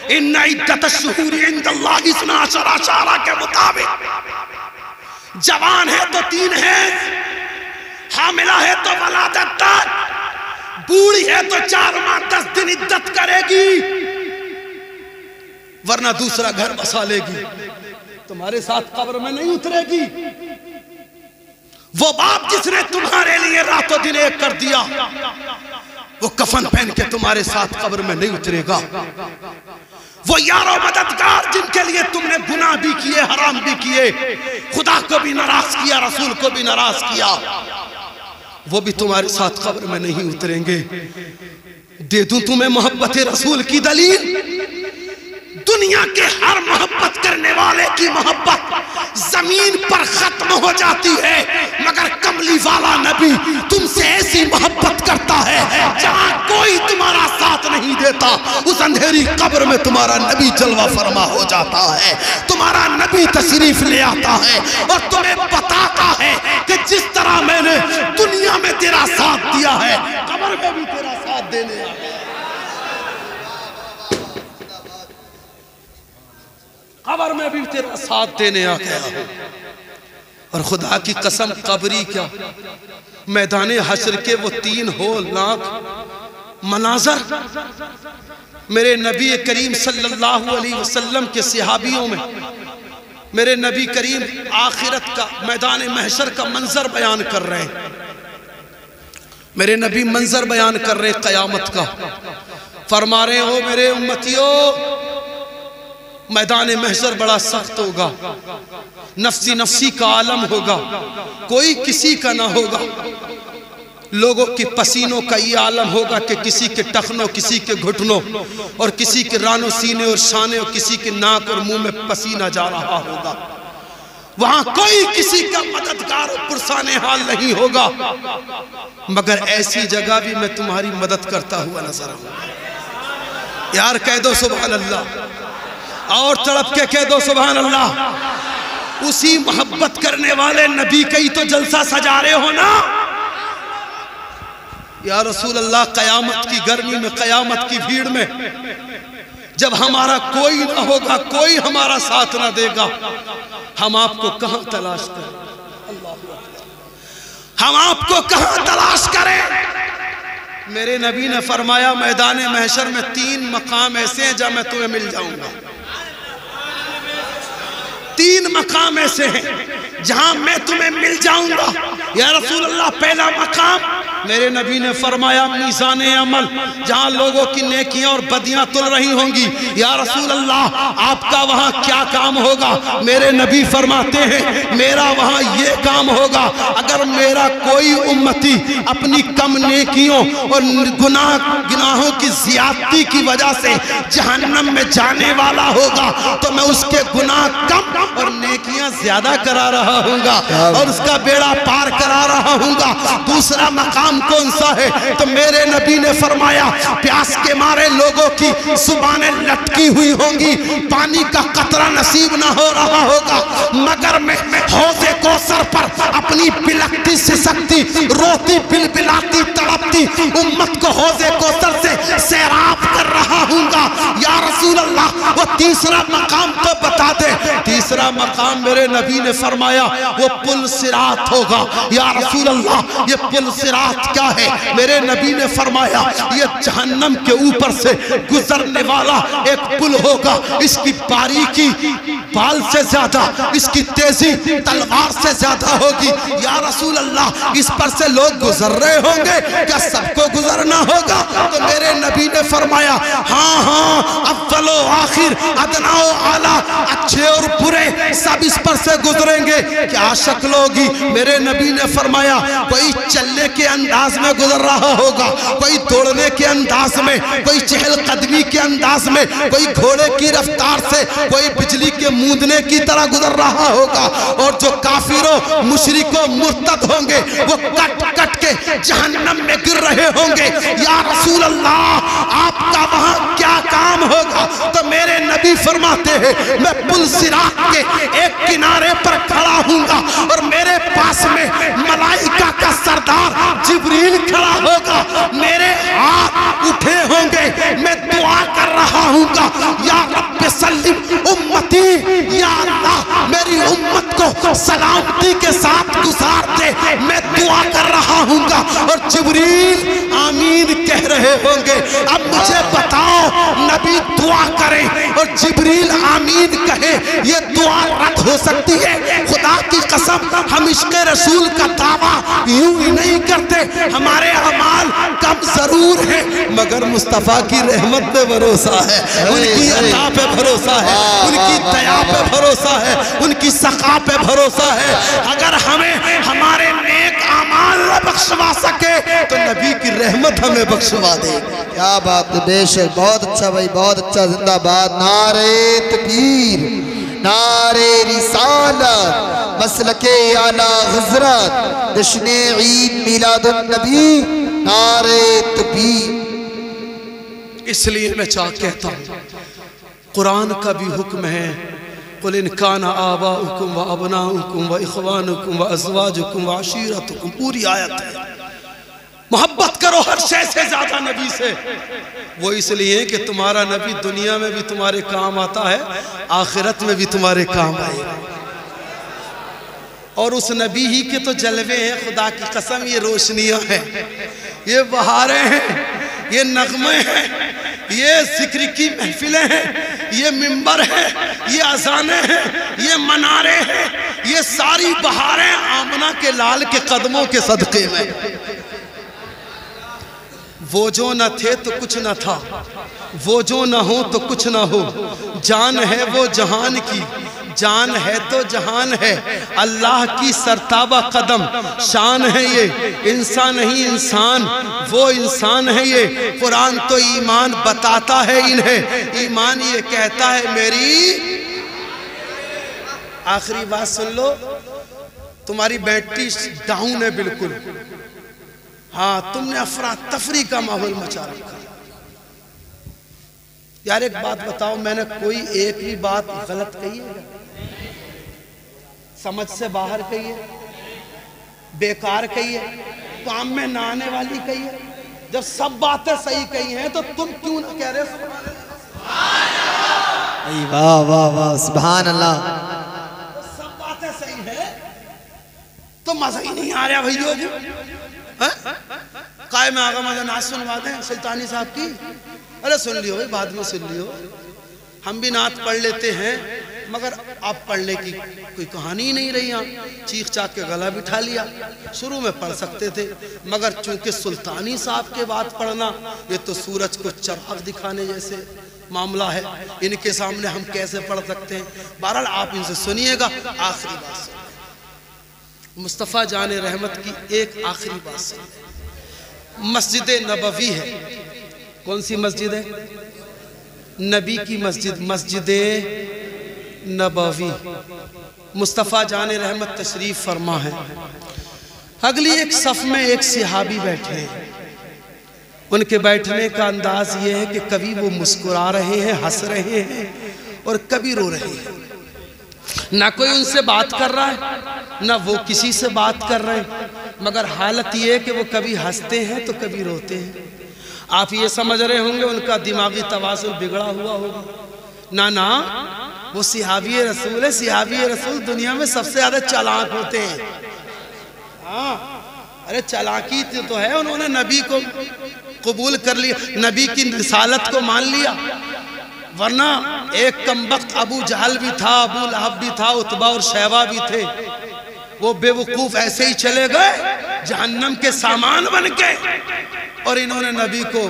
ان عدت الشہور عند اللہ 12 شہر کے مطابق جوان ہے تو 3 ہے، حاملہ ہے تو ولادت تک، بوڑھی ہے تو 4 ماہ 10 دن عدت کرے گی، ورنہ دوسرا گھر بسا لے گی، تمہارے ساتھ قبر میں نہیں اترے گی. وہ باپ جس نے تمہارے لیے رات و دن ایک کر دیا وہ کفن پہن کے تمہارے ساتھ قبر میں نہیں اترے گا. وہ یار و مددگار جن کے لیے تم نے گناہ بھی کیے، حرام بھی کیے، خدا کو بھی ناراض کیا، رسول کو بھی ناراض کیا، وہ بھی تمہارے ساتھ قبر میں نہیں اتریں گے۔ دے دوں تمہیں محبت رسول کی دلیل؟ دنیا کے ہر محبت کرنے والے کی محبت زمین پر ختم ہو جاتی ہے، مگر کملی والا نبی تم سے ایسی محبت کرتا ہے جہاں کوئی تمہارا ساتھ نہیں دیتا، اس اندھیری قبر میں تمہارا نبی جلوہ فرما ہو جاتا ہے، تمہارا نبی تشریف لے آتا ہے اور تمہیں بتاتا ہے کہ جس طرح میں نے دنیا میں تیرا ساتھ دیا ہے، قبر میں بھی تیرا ساتھ دینے آیا۔ قبر میں بھی تیرا ساتھ دینے آ گیا ہوں۔ اور خدا کی قسم قبری کیا، میدان حشر کے وہ 3 ہولناک مناظر میرے نبی کریم صلی اللہ علیہ وسلم کے صحابیوں میں، میرے نبی کریم آخرت کا میدان محشر کا منظر بیان کر رہے ہیں، میرے نبی منظر بیان کر رہے قیامت کا، فرما رہے ہو میرے امتیوں میدان محشر بڑا سخت ہوگا، نفسی نفسی کا عالم ہوگا، کوئی کسی کا نہ ہوگا، لوگوں کے پسینوں کا یہ عالم ہوگا کہ کسی کے ٹخنوں، کسی کے گھٹنوں اور کسی کے رانوں سینے اور شانے اور کسی کے ناک اور منہ میں پسینہ جا رہا ہوگا، وہاں کوئی کسی کا مددگار اور پرسان حال نہیں ہوگا، مگر ایسی جگہ بھی میں تمہاری مدد کرتا ہوا نظر آؤں۔ یار کہہ دو سبحان اللہ، اور تڑپ کے کہہ دو سبحان اللہ۔ اسی محبت کرنے والے نبی کا ہی تو جلسہ سجا رہے ہو نا۔ یا رسول اللہ قیامت کی گرمی میں، قیامت کی بھیڑ میں جب ہمارا کوئی نہ ہوگا، کوئی ہمارا ساتھ نہ دے گا، ہم آپ کو کہاں تلاش کریں؟ ہم آپ کو کہاں تلاش کریں؟ میرے نبی نے فرمایا میدان محشر میں 3 مقام ایسے ہیں جہاں میں تمہیں مل جاؤں گا، 3 مقام ایسے ہیں جہاں میں تمہیں مل جاؤں گا۔ یا رسول اللہ پہلا مقام میرے نبی نے فرمایا میزان عمل، جہاں لوگوں کی نیکیاں اور بدیاں تل رہی ہوں گی۔ یا رسول اللہ آپ کا وہاں کیا کام ہوگا؟ میرے نبی فرماتے ہیں میرا وہاں یہ کام ہوگا، اگر میرا کوئی امتی اپنی کم نیکیوں اور گناہوں کی زیادتی کی وجہ سے جہنم میں جانے والا ہوگا تو میں اس کے گناہ کم اور نیکیاں زیادہ کرا رہا ہوں گا اور اس کا بیڑا پار کرا رہا ہوں گا۔ دوسرا مقام کون سا ہے؟ تو میرے نبی نے فرمایا پیاس کے مارے لوگوں کی زبانیں لٹکی ہوئی ہوں گی، پانی کا قطرہ نصیب نہ ہو رہا ہوگا، مگر میں حوض کوثر پر اپنی بلکتی سسکتی روتی بلبلاتی تڑپتی امت کو حوض کوثر سے سیراب کر رہا ہوں گا۔ یا رسول اللہ وہ تیسرا مقام تو بتا دے۔ تیسرا مقام میرے نبی نے فرمایا وہ پل صراط ہوگا۔ یا رسول اللہ یہ پل صراط کیا ہے؟ میرے نبی نے فرمایا یہ جہنم کے اوپر سے گزرنے والا ایک پل ہوگا، اس کی باریکی بال سے زیادہ، اس کی تیزی تلوار سے زیادہ ہوگی۔ یا رسول اللہ اس پر سے لوگ گزر رہے ہوں گے، کیا سب کو گزرنا ہوگا؟ تو میرے نبی نے فرمایا ہاں ہاں اول و آخر ادنا و اعلیٰ، اچھے اور برے سب اس پر سے گزریں گے۔ کیا شکل ہوگی؟ میرے نبی نے فرمایا کوئی چلنے کے انداز میں گزر رہا ہوگا، کوئی دوڑنے کے انداز میں، کوئی چہل قدمی کے انداز میں، کوئی گھوڑے کی رفتار سے، کوئی بجلی کے موندنے کی طرح گزر رہا ہوگا، اور جو کافروں مشرکوں مرتد ہوں گے وہ کٹ کٹ کے جہنم میں گر رہے ہوں گے۔ یا رسول اللہ آپ کا وہاں کیا کام ہوگا؟ تو میرے نبی فرماتے ہیں میں پل صراط کے ایک کنارے پر کھڑا ہوں گا اور میرے پاس میں ملائکہ کا سردار جبریل کھڑا ہوگا، میرے ہاتھ اٹھے ہوں گے، میں دعا کر رہا ہوں گا یا رب سلم امتی، یا اللہ میری امت کو سلامتی کے ساتھ گزار دے، میں دعا کر رہا ہوں گا اور جبریل آمین کہہ رہے ہوں گے۔ اب مجھے بتاؤ نبی دعا کرے اور جبریل آمین کہے، یہ دعا رد ہو سکتی ہے؟ خدا کی قسم ہم عشق رسول کا دعویٰ یوں ہی نہیں کرتے، ہمارے اعمال کم ضرور ہیں مگر مصطفیٰ کی رحمت پہ بھروسہ ہے، ان کی عطا پہ بھروسہ ہے، ان کی دیا پہ بھروسہ ہے، ان کی سخا پہ بھروسہ ہے۔ اگر ہمیں ہمارے نیک اعمال ایمان نہ بخشوا سکے تو نبی کی رحمت ہمیں بخشوا دے. کیا بات ہے، بے شک. بہت اچھا بھائی، بہت اچھا. زندہ باد. نعرہ تکبیر، نعرہ رسالت، مسلک اعلیٰ حضرت، جشن عید میلاد النبی. نعرہ تکبیر. اس لیے میں کہتا ہوں قرآن کا بھی حکم ہے، قُلْ إِنْ كَانَ آبَاؤُكُمْ وَأَبْنَاؤُكُمْ وَإِخْوَانُكُمْ وَأَزْوَاجُكُمْ وَعَشِيرَتُكُمْ. پوری آیت ہے. محبت کرو ہر شے سے زیادہ نبی سے. وہ اس لیے کہ تمہارا نبی دنیا میں بھی تمہارے کام آتا ہے، آخرت میں بھی تمہارے کام آئے گا. اور اس نبی ہی کے تو جلوے ہیں، خدا کی قسم. یہ روشنیاں ہیں، یہ بہاریں ہیں، یہ نغمے ہیں، یہ ذکر کی محفلیں ہیں، یہ منبر ہے، یہ اذانیں ہیں، یہ منارے ہیں. یہ ساری بہاریں آمنہ کے لال کے قدموں کے صدقے میں. وہ جو نہ تھے تو کچھ نہ تھا، وہ جو نہ ہو تو کچھ نہ ہو. جان ہے وہ جہان کی، جان ہے تو جہان ہے. اللہ کی سرتابہ قدم شان ہے یہ، انسان نہیں انسان، وہ انسان ہے یہ. قرآن تو ایمان بتاتا ہے انہیں، ایمان یہ کہتا ہے میری. آخری بات سن لو، تمہاری بیٹری ڈاؤن ہے بالکل. ہاں، تم نے افراتفری کا ماحول مچا رکھا. یار ایک بات بتاؤ، میں نے کوئی ایک بھی بات غلط کہی ہے؟ سمجھ سے باہر کہی ہے؟ بیکار کہی ہے؟ کام میں نہ آنے والی کہی ہے؟ جب سب باتیں صحیح کہی ہیں تو تم کیوں نہ کہہ رہے سبحان اللہ؟ واہ واہ واہ، سبحان اللہ. سب باتیں صحیح ہیں تو مزہ ہی نہیں آ رہا بھائیو جی. قائم آغا مدن نعت سنوا دیں سلطانی صاحب کی. ارے سن لیو، بعد میں سن لیو. ہم بھی نعت پڑھ لیتے ہیں مگر آپ پڑھنے کی کوئی کہانی ہی نہیں رہی. یہاں چیخ چاک کے گلا بٹھا لیا. شروع میں پڑھ سکتے تھے مگر چونکہ سلطانی صاحب کے بعد پڑھنا یہ تو سورج کو چراغ دکھانے جیسے معاملہ ہے. ان کے سامنے ہم کیسے پڑھ سکتے ہیں؟ بہرحال آپ ان سے سنیے گا. آخری بات سنیے، مصطفیٰ جان رحمت کی ایک آخری بات سنیے. مسجد نبوی ہے. کون سی مسجد ہے؟ نبی کی مسجد، مسجد نبوی. مصطفیٰ جان رحمت تشریف فرما ہے. اگلی ایک صف میں ایک صحابی بیٹھے ہیں. ان کے بیٹھنے کا انداز یہ ہے کہ کبھی وہ مسکرا رہے ہیں، ہنس رہے ہیں، اور کبھی رو رہے ہیں. نہ کوئی ان سے بات کر رہا ہے، نہ وہ کسی سے بات کر رہے ہیں، مگر حالت یہ ہے کہ وہ کبھی ہنستے ہیں تو کبھی روتے ہیں. آپ یہ سمجھ رہے ہوں گے ان کا دماغی توازن بگڑا ہوا ہوگا. نہ وہ صحابی رسول ہے. صحابی رسول دنیا میں سب سے زیادہ چالاک ہوتے ہیں. ہاں، ارے چالاکی تو ہے، انہوں نے نبی کو قبول کر لیا، نبی کی رسالت کو مان لیا. ورنہ ایک کمبخت ابو جہل بھی تھا، ابو لہب بھی تھا، عتبہ اور شیبہ بھی تھے. وہ بے وقوف ایسے ہی چلے گئے جہنم کے سامان بن کے. اور انہوں نے نبی کو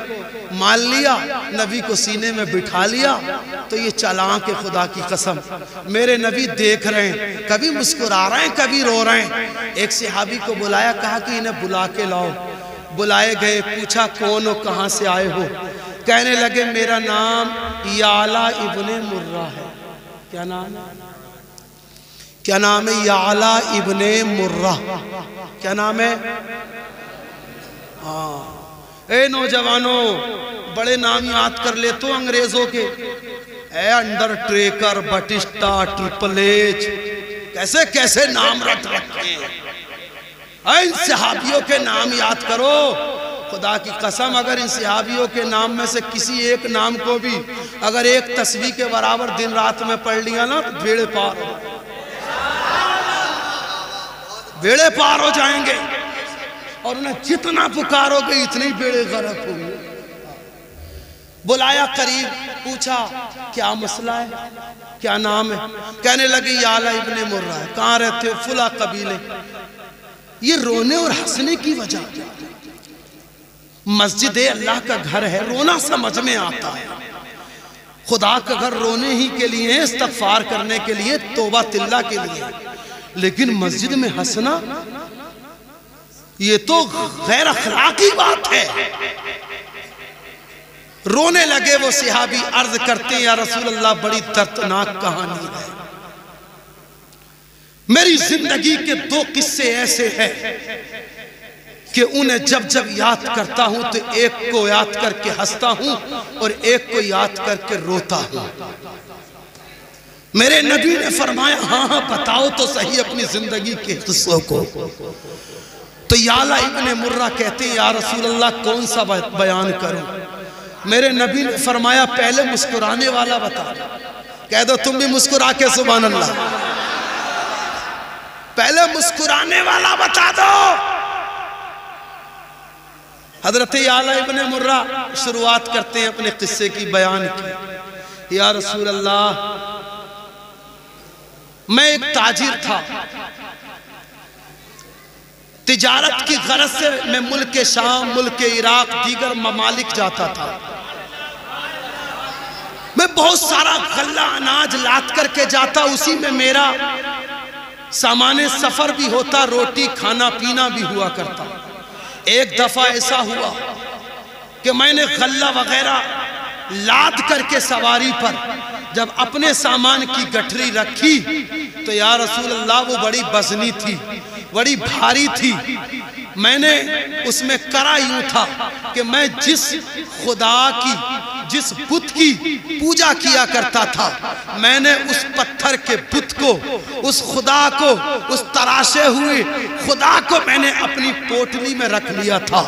مان لیا، نبی کو سینے میں بٹھا لیا. تو یہ چالاک ہے خدا کی قسم. میرے نبی دیکھ رہے ہیں، کبھی مسکرا رہے ہیں، کبھی رو رہے ہیں. ایک صحابی کو بلایا، کہا کہ انہیں بلا کے لاؤ. بلائے گئے، پوچھا کون ہو، کہاں سے آئے ہو؟ کہنے لگے میرا نام یعلا ابن مرہ ہے. کیا نام ہے؟ کیا نام ہے؟ یعلا ابن مرہ. کیا نام ہے؟ اے نوجوانوں، بڑے نام یاد کر لے تو انگریزوں کے. اے انڈر ٹریکر، بٹسٹا، ٹرپل ایچ، کیسے کیسے نام رٹ رکھے ہیں. ان صحابیوں کے نام یاد کرو. خدا کی قسم اگر ان صحابیوں کے نام میں سے کسی ایک نام کو بھی اگر ایک تسبیح کے برابر دن رات میں پڑھ لیا نا تو بیڑے پار ہو بیڑے پار ہو جائیں گے. اور انہیں جتنا پکارو گے اتنی بیڑے غرق ہوں گے. بلایا قریب، پوچھا کیا مسئلہ ہے، کیا نام ہے؟ کہنے لگے یعلا ابن مرہ ہے. کہاں رہتے ہو؟ فلاں قبیلے. یہ رونے اور ہنسنے کی وجہ مسجد اللہ کا گھر ہے، رونا سمجھ میں آتا ہے. خدا کا گھر رونے ہی کے لیے، استغفار کرنے کے لیے، توبہ تلہ کے لیے. لیکن مسجد میں ہنسنا یہ تو غیر اخلاقی بات ہے۔ رونے لگے وہ صحابی، عرض کرتے ہیں یا رسول اللہ بڑی دردناک کہانی ہے، میری زندگی کے 2 قصے ایسے ہیں کہ انہیں جب جب یاد کرتا ہوں تو ایک کو یاد کر کے ہنستا ہوں اور ایک کو یاد کر کے روتا ہوں۔ میرے نبی نے فرمایا ہاں بتاؤ تو صحیح اپنی زندگی کے قصوں کو۔ تو یعلا ابن مرہ کہتے ہیں یا رسول اللہ کون سا بیان کروں؟ میرے نبی نے فرمایا پہلے مسکرانے والا بتا دو۔ کہہ دو تم بھی مسکرا کے سبحان اللہ، پہلے مسکرانے والا بتا دو۔ حضرت یعلا ابن مرہ شروعات کرتے ہیں اپنے قصے کی بیان کی۔ یا رسول اللہ میں ایک تاجر تھا، تجارت کی غرض سے میں ملک شام، ملک عراق، دیگر ممالک جاتا تھا۔ میں بہت سارا غلہ اناج لاد کر کے جاتا، اسی میں میرا سامان سفر بھی ہوتا، روٹی کھانا پینا بھی ہوا کرتا۔ ایک دفعہ ایسا ہوا کہ میں نے غلہ وغیرہ لاد کر کے سواری پر جب اپنے سامان کی گٹھری رکھی تو یا رسول اللہ وہ بڑی وزنی تھی، بڑی بھاری تھی۔ میں نے اس میں کرا یوں تھا کہ میں جس خدا کی، جس بت کی پوجا کیا کرتا تھا، میں نے اس پتھر کے بت کو، اس خدا کو، اس تراشے ہوئے خدا کو میں نے اپنی پوٹلی میں رکھ لیا تھا۔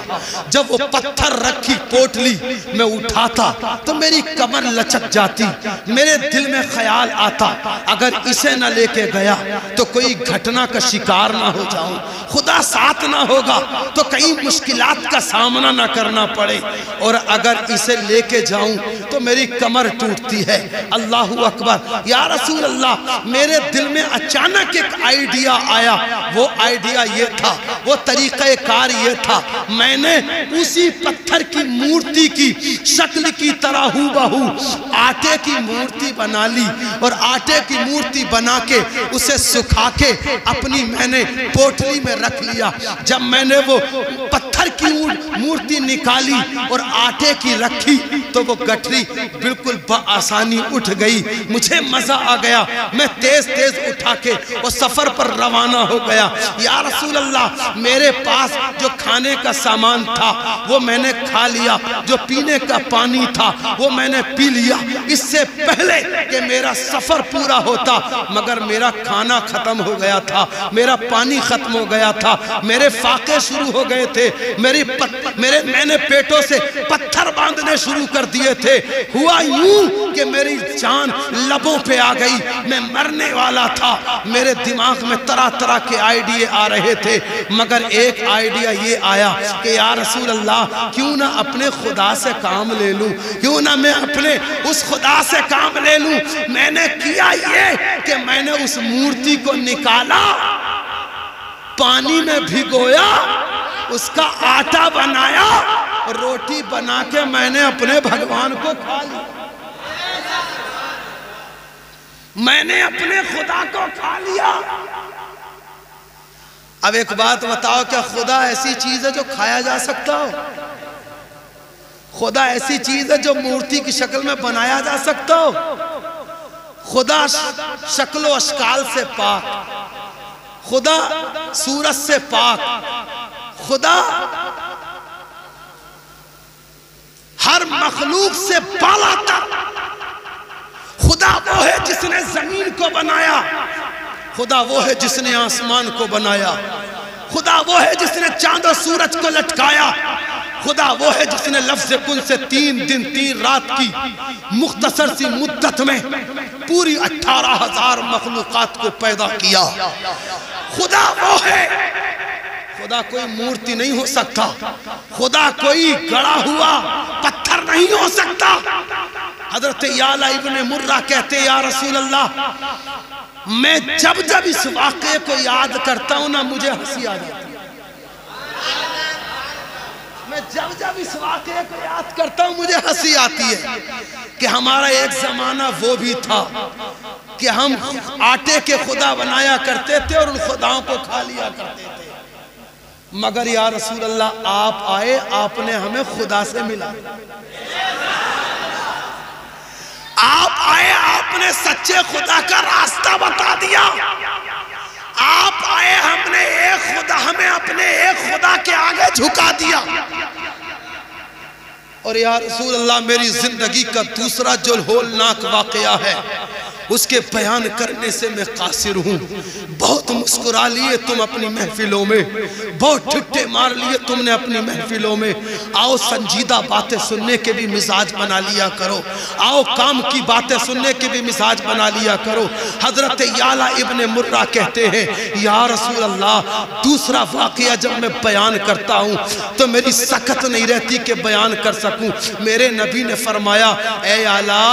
جب وہ پتھر رکھی پوٹلی میں اٹھاتا تو میری کمر لچک جاتی، میرے دل میں خیال آتا اگر اسے نہ لے کے گیا تو کوئی گھٹنا کا شکار نہ ہو جاؤں، خدا ساتھ نہ ہوگا تو کئی مشکلات کا سامنا نہ کرنا پڑے، اور اگر اسے لے کے جاؤں تو میری کمر ٹوٹتی ہے۔ اللہ اکبر۔ یا رسول اللہ میرے دل میں اچانک ایک آئیڈیا آیا، وہ آئیڈیا یہ تھا، وہ طریقہ کار یہ تھا، میں نے اسی پتھر کی مورتی کی شکل کی طرح ہو بہو آٹے کی مورتی بنا لی، اور آٹے کی مورتی بنا کے اسے سکھا کے اپنی میں نے پوٹلی میں رکھ لیا۔ جب میں نے وہ پتھر کی مورتی نکالی اور آٹے کی رکھی تو وہ گٹھری بالکل بآسانی اٹھ گئی۔ مجھے مزہ آ گیا، میں تیز تیز اٹھا کے وہ سفر پر روانہ ہو گیا۔ یا رسول اللہ میرے پاس جو کھانے کا سامان تھا وہ میں نے کھا لیا، جو پینے کا پانی تھا وہ میں نے پی لیا، اس سے پہلے کہ میرا سفر پورا ہوتا مگر میرا کھانا ختم ہو گیا تھا، میرا پانی ختم ہو گیا تھا، میرے فاقے شروع ہو گئے تھے، میں نے پیٹوں سے پتھر باندھنے شروع کر دیے تھے۔ ہوا یوں کہ میری جان لبوں پہ آ گئی، میں مرنے والا تھا۔ میرے دماغ میں طرح طرح کے آئیڈیے آ رہے تھے، مگر ایک آئیڈیا یہ آیا کہ یا رسول اللہ کیوں نہ اپنے خدا سے کام لے لوں، کیوں نہ میں اپنے اس خدا سے کام لے لوں۔ میں نے کیا یہ کہ میں نے اس مورتی کو نکالا، پانی میں بھگویا، اس کا آٹا بنایا، روٹی بنا کے میں نے اپنے بھگوان کو کھا لی، میں نے اپنے خدا کو کھا لیا۔ اب ایک بات بتاؤ، کیا خدا ایسی چیز ہے جو کھایا جا سکتا ہو؟ خدا ایسی چیز ہے جو مورتی کی شکل میں بنایا جا سکتا ہو؟ خدا شکل و اشکال سے پاک، خدا صورت سے پاک، خدا ہر مخلوق سے بالا تر۔ خدا وہ ہے جس نے زمین کو بنایا، خدا وہ ہے جس نے آسمان کو بنایا، خدا وہ ہے جس نے چاند و سورج کو لٹکایا، خدا وہ ہے جس نے لفظ کن سے 3 دن 3 رات کی مختصر سی مدت میں پوری 18,000 مخلوقات کو پیدا کیا۔ خدا وہ ہے، خدا کوئی مورتی نہیں ہو سکتا، خدا کوئی گڑا ہوا پتھر نہیں ہو سکتا۔ حضرت یعلا ابن مرہ کہتے یا رسول اللہ میں جب جب اس واقعے کو یاد کرتا ہوں نا مجھے ہنسی آ جاتی ہے، میں جب جب اس واقعے کو یاد کرتا ہوں مجھے ہنسی آتی ہے کہ ہمارا ایک زمانہ وہ بھی تھا کہ ہم آٹے کے خدا بنایا کرتے تھے اور ان خداؤں کو کھا لیا کرتے تھے۔ مگر یا رسول اللہ آپ آئے، آپ نے ہمیں خدا سے ملا، آپ آئے، آپ نے سچے خدا کا راستہ بتا دیا، آپ آئے، ہمیں اپنے ایک خدا کے آگے جھکا دیا۔ اور یا رسول اللہ میری زندگی کا دوسرا جو ہولناک واقعہ ہے اس کے بیان کرنے سے میں قاصر ہوں۔ بہت مسکرا لیے تم اپنی محفلوں میں، بہت ٹھٹے مار لیے تم نے اپنی محفلوں میں، آؤ سنجیدہ باتیں سننے کے بھی مزاج بنا لیا کرو، آؤ کام کی باتیں سننے کے بھی مزاج بنا لیا کرو۔ حضرت یعلا ابن مرہ کہتے ہیں یا رسول اللہ دوسرا واقعہ جب میں بیان کرتا ہوں تو میری سکت نہیں رہتی کہ بیان کر سکوں۔ میرے نبی نے فرمایا اے یعلا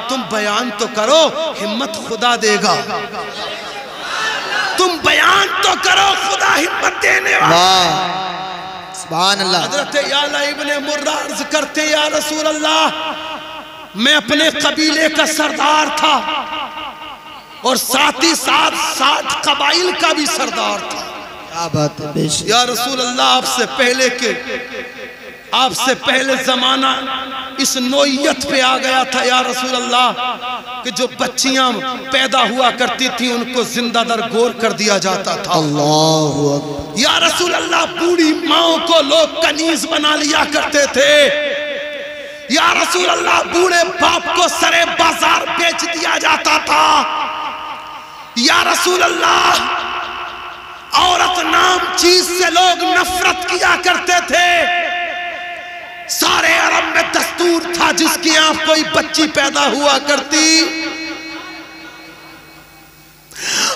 تم بیان تو کرو، ہمت خدا دے گا، تم بیان تو کرو، خدا ہمت دینے والا۔ سبحان اللہ۔ حضرت یعلا ابن مرہ عرض کرتے یا رسول اللہ میں اپنے قبیلے کا سردار تھا اور ساتھ ہی ساتھ 60 قبائل کا بھی سردار تھا۔ کیا بات ہے بے شک۔ یا رسول اللہ آپ سے پہلے زمانہ اس نوعیت پہ آ گیا تھا یا رسول اللہ کہ جو بچیاں پیدا ہوا کرتی تھیں ان کو زندہ در گور کر دیا جاتا تھا۔ اللہ اکبر۔ یا رسول اللہ بوڑھی ماؤں کو لوگ کنیز بنا لیا کرتے تھے۔ یا رسول اللہ بوڑھے باپ کو سرے بازار بیچ دیا جاتا تھا۔ یا رسول اللہ عورت نام چیز سے لوگ نفرت کیا کرتے تھے۔ سارے عرب میں دستور تھا جس کی آنکھ کوئی بچی پیدا ہوا کرتی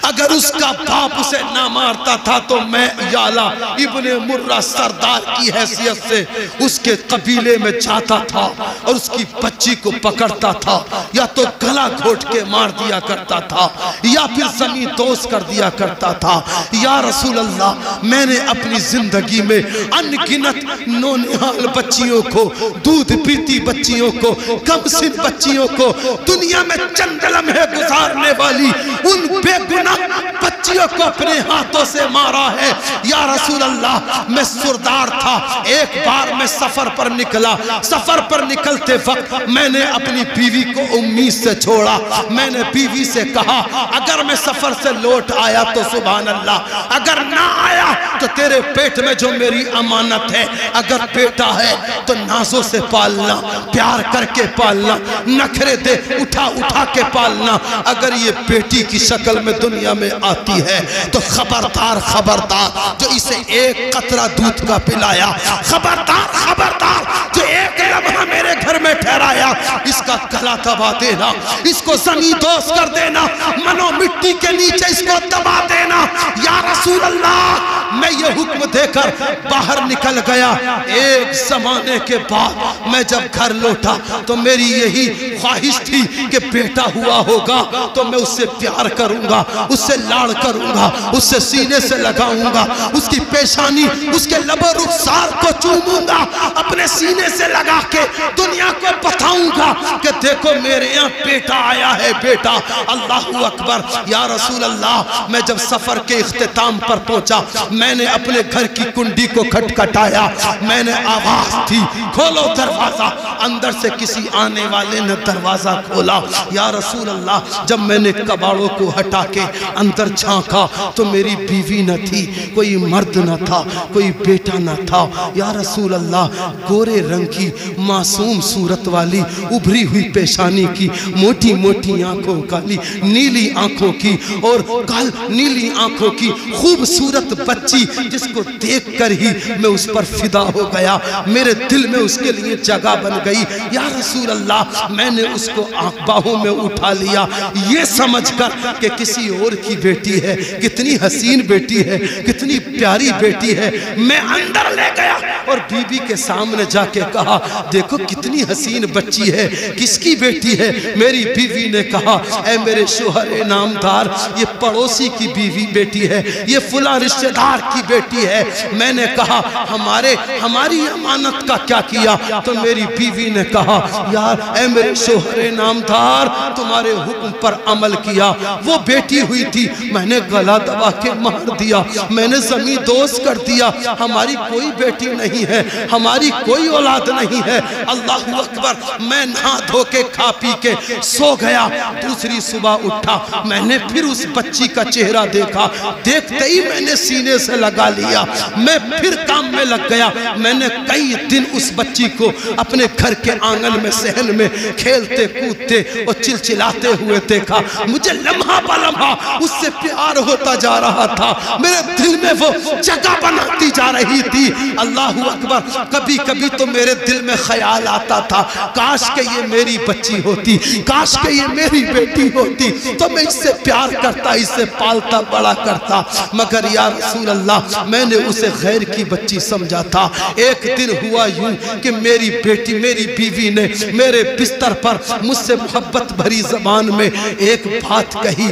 اگر اس کا باپ اسے نہ مارتا تھا تو میں یعلا ابن مرہ سردار کی حیثیت سے اس کے قبیلے میں جاتا تھا اور اس کی بچی کو پکڑتا تھا، یا تو گلا گھوٹ کے مار دیا کرتا تھا یا پھر زمین دوز کر دیا کرتا تھا۔ یا رسول اللہ میں نے اپنی زندگی میں ان گنت نونہال بچیوں کو، دودھ پیتی بچیوں کو، کم سن بچیوں کو، دنیا میں چند لمحے گزارنے والی ان بے گناہ بچیوں کو اپنے ہاتھوں سے مارا ہے۔ یا رسول اللہ میں سردار تھا، ایک بار میں سفر پر نکلا، سفر پر نکلتے وقت میں نے اپنی بیوی کو امید سے چھوڑا۔ میں نے بیوی سے کہا اگر میں سفر سے لوٹ آیا تو سبحان اللہ، اگر نہ آیا تو تیرے پیٹ میں جو میری امانت ہے، اگر بیٹا ہے تو نازوں سے پالنا، پیار کر کے پالنا، نخرے دے اٹھا اٹھا کے پالنا، اگر یہ بیٹی کی شکل میں دنیا میں آتی ہے تو خبردار خبردار جو اسے ایک قطرہ دودھ کا پلایا، خبردار خبردار جو ایک لمحہ میرے گھر میں ٹھہرایا، اس کا گلا دبا دینا، اس کو زمین دوز کر دینا، منو مٹی کے نیچے اس کو دبا دینا۔ یا رسول اللہ میں یہ حکم دے کر باہر نکل گیا۔ ایک زمانے کے بعد میں جب گھر لوٹا تو میری یہی خواہش تھی کہ بیٹا ہوا ہوگا تو میں اس سے پیار کروں گا، اس سے لاڑ کروں گا، اس سے سینے سے لگاؤں گا، اس کی پیشانی، اس کے لب و رخسار کو چوموں گا، اپنے سینے سے لگا کے دنیا کو بتاؤں گا کہ دیکھو میرے یہاں بیٹا آیا ہے، بیٹا۔ اللہ اکبر۔ یا رسول اللہ میں جب سفر کے اختتام پر پہنچا میں نے اپنے گھر کی کنڈی کو کھٹکھٹایا، میں نے آواز دی کھولو دروازہ، اندر سے کسی آنے والے نے دروازہ کھولا۔ یا رسول اللہ جب میں نے کباڑوں کو ہٹا کے اندر جھانکا تو میری بیوی نہ تھی، کوئی مرد نہ تھا، کوئی بیٹا نہ تھا۔ یا رسول اللہ گورے رنگ کی معصوم صورت والی، ابھری ہوئی پیشانی کی، موٹی موٹی آنکھوں کالی نیلی آنکھوں کی اور کال نیلی آنکھوں کی خوبصورت بچی جس کو دیکھ کر ہی میں اس پر فدا ہو گیا، میرے دل میں اس کے لیے جگہ بن گئی۔ یا رسول اللہ میں نے اس کو باہوں میں اٹھا لیا، یہ سمجھ کر کہ کسی اور کی بیٹی ہے، کتنی حسین بیٹی ہے، کتنی پیاری بیٹی ہے۔ میں اندر لے گیا اور بی بی کے سامنے جا کے کہا دیکھو کتنی حسین بچی ہے، کس کی بیٹی ہے؟ میری بیوی نے کہا اے میرے شوہر نامدار یہ پڑوسی کی بیوی بیٹی ہے، یہ فلاں رشتہ دار کی بیٹی ہے۔ میں نے کہا ہماری امانت کا کیا کیا؟ تو میری بیوی نے کہا یار اے میرے شوہر نامدار تمہارے حکم پر عمل کیا، وہ بیٹی ہوئی تھی، میں نے گلا دبا کے مار دیا، میں نے زمین دوست کر دیا، ہماری کوئی بیٹی نہیں ہے، ہماری کوئی اولاد نہیں ہے۔ اللہ اکبر، میں نہا دھو کے کھا پی کے سو گیا۔ دوسری صبح اٹھا، میں نے پھر اس بچی کا چہرہ دیکھا، دیکھتے ہی میں نے سینے سے لگا لیا، میں پھر کام میں لگ گیا۔ میں نے کئی دن اس بچی کو اپنے گھر کے آنگن میں صحن میں کھیلتے کودتے اور چلچلاتے ہوئے دیکھا، مجھے لمحہ پہ لمحہ اس سے پیار ہوتا جا رہا تھا، میرے دل میں وہ جگہ بناتی جا رہی تھی۔ اللہ اکبر، کبھی کبھی تو میرے دل میں خیال آتا تھا کاش کہ یہ میری بچی ہوتی، کاش کہ یہ میری بیٹی ہوتی تو میں اس سے پیار کرتا، اس سے پالتا بڑا کرتا، مگر یا رسول اللہ میں نے اسے غیر کی بچی سمجھا تھا۔ ایک دن ہوا یوں کہ میری بیٹی میری بیوی نے میرے بستر پر مجھ سے محبت بھری زبان میں ایک بات کہی،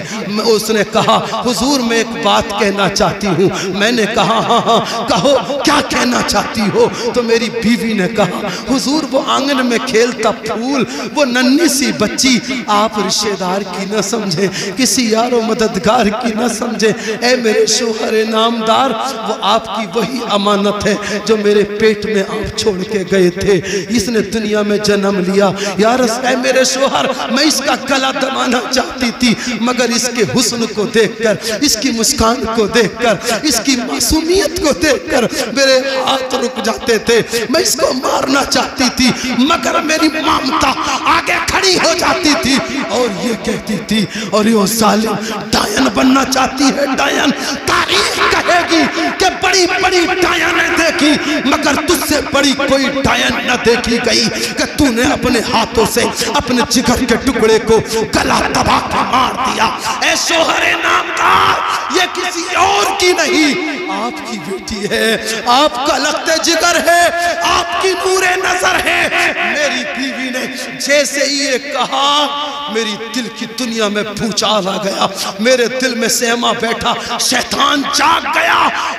اس نے کہا حضور میں ایک بات کہنا چاہتی ہوں۔ میں نے کہا ہاں کہو کیا کہنا چاہتی ہو؟ تو میری بیوی نے کہا حضور وہ آنگن میں کھیلتا پھول، وہ ننھی سی بچی آپ رشتہ دار کی نہ سمجھے، کسی یار و مددگار کی نہ سمجھے، اے میرے شوہر نامدار وہ آپ کی وہی امانت ہے جو میرے پیٹ میں آپ چھوڑ کے گئے تھے، اس نے دنیا میں جنم لیا۔ یا رسول اے میرے شوہر میں اس کا گلا دبانا چاہتی تھی، مگر اس کے حسن کو دیکھ کر، اس کی مسکان کو دیکھ کر، اس کی معصومیت کو دیکھ کر میرے ہاتھ رک جاتے تھے، میں اس کو مارنا چاہتی تھی مگر میری مامتا آگے کھڑی ہو جاتی تھی اور یہ کہتی تھی اور یہ ظالم ڈائن بننا چاہتی ہے، ڈائن تاریخ کہے گی کہ بڑی بڑی ڈائنیں دیکھی مگر تجھ سے بڑی کوئی ڈائن نہ دیکھی گئی کہ تو نے اپنے ہاتھوں سے اپنے جگر کے ٹکڑے کو گلا دبا کے مار دیا۔ اے شوہر نامدار یہ کسی اور کی نہیں آپ کی بیٹی ہے، آپ کا لخت جگر ہے، آپ کی نور نظر ہے۔ میری بیوی نے جیسے ہی یہ کہا میری دل کی دنیا میں بھوچال آ گیا، میرے دل میں سہما بیٹھا، شیطان جاگ گیا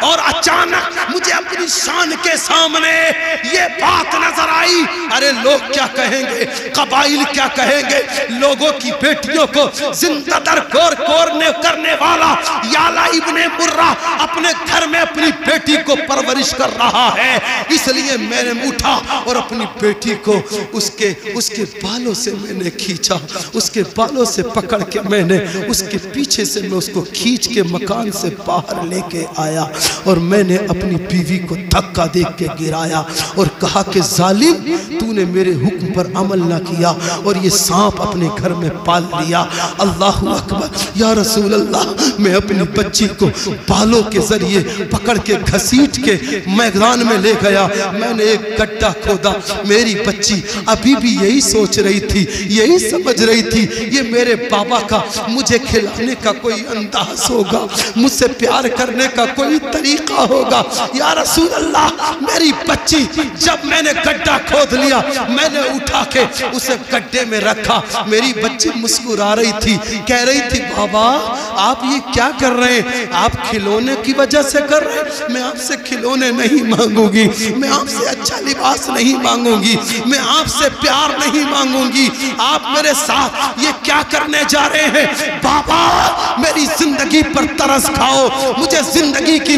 اور اچانک مجھے اپنی شان کے سامنے یہ بات نظر آئی، ارے لوگ کیا کہیں گے، قبائل کیا کہیں گے، لوگوں کی بیٹیوں کو زندہ در کور کرنے والا یالا ابن مرہ اپنے گھر میں اپنی بیٹی کو پرورش کر رہا ہے، اس لیے میں نے اٹھا اور اپنی بیٹی کو اس کے بالوں سے میں نے کھینچا، اس کے بالوں سے پکڑ کے میں نے اس کے پیچھے سے میں اس کو کھینچ کے مکان سے باہر لے کے آیا اور میں نے اپنی بیوی کو دھکا دے کے گرایا اور کہا کہ ظالم تو نے میرے حکم پر عمل نہ کیا اور یہ سانپ اپنے گھر میں پال لیا۔ اللہ اکبر، یا رسول اللہ میں اپنی بچی کو بالوں کے ذریعے پکڑ کے گھسیٹ کے میدان میں لے گیا، میں نے ایک گڈھا کھودا، میری بچی ابھی بھی یہی سوچ رہی تھی، یہی سمجھ رہی تھی یہ میرے بابا کا مجھے کھلانے کا کوئی انداز ہوگا، مجھ سے پیار کرنے کا کوئی طریقہ ہوگا۔ یا رسول اللہ میری بچی جب میں نے گڈھا کھود لیا میں نے اٹھا کے اسے گڈھے میں رکھا، میری بچی مسکرا رہی تھی، کہہ رہی تھی بابا آپ یہ کیا کر رہے ہیں، آپ کھلونے کی وجہ سے کر رہے ہیں، میں آپ سے کھلونے نہیں مانگوں گی، میں آپ سے اچھا لباس نہیں مانگوں گی، میں آپ سے پیار نہیں مانگوں گی، آپ میرے ساتھ یہ کیا کرنے جا رہے ہیں؟ بابا میری زندگی پر ترس کھاؤ، مجھے زندگی کی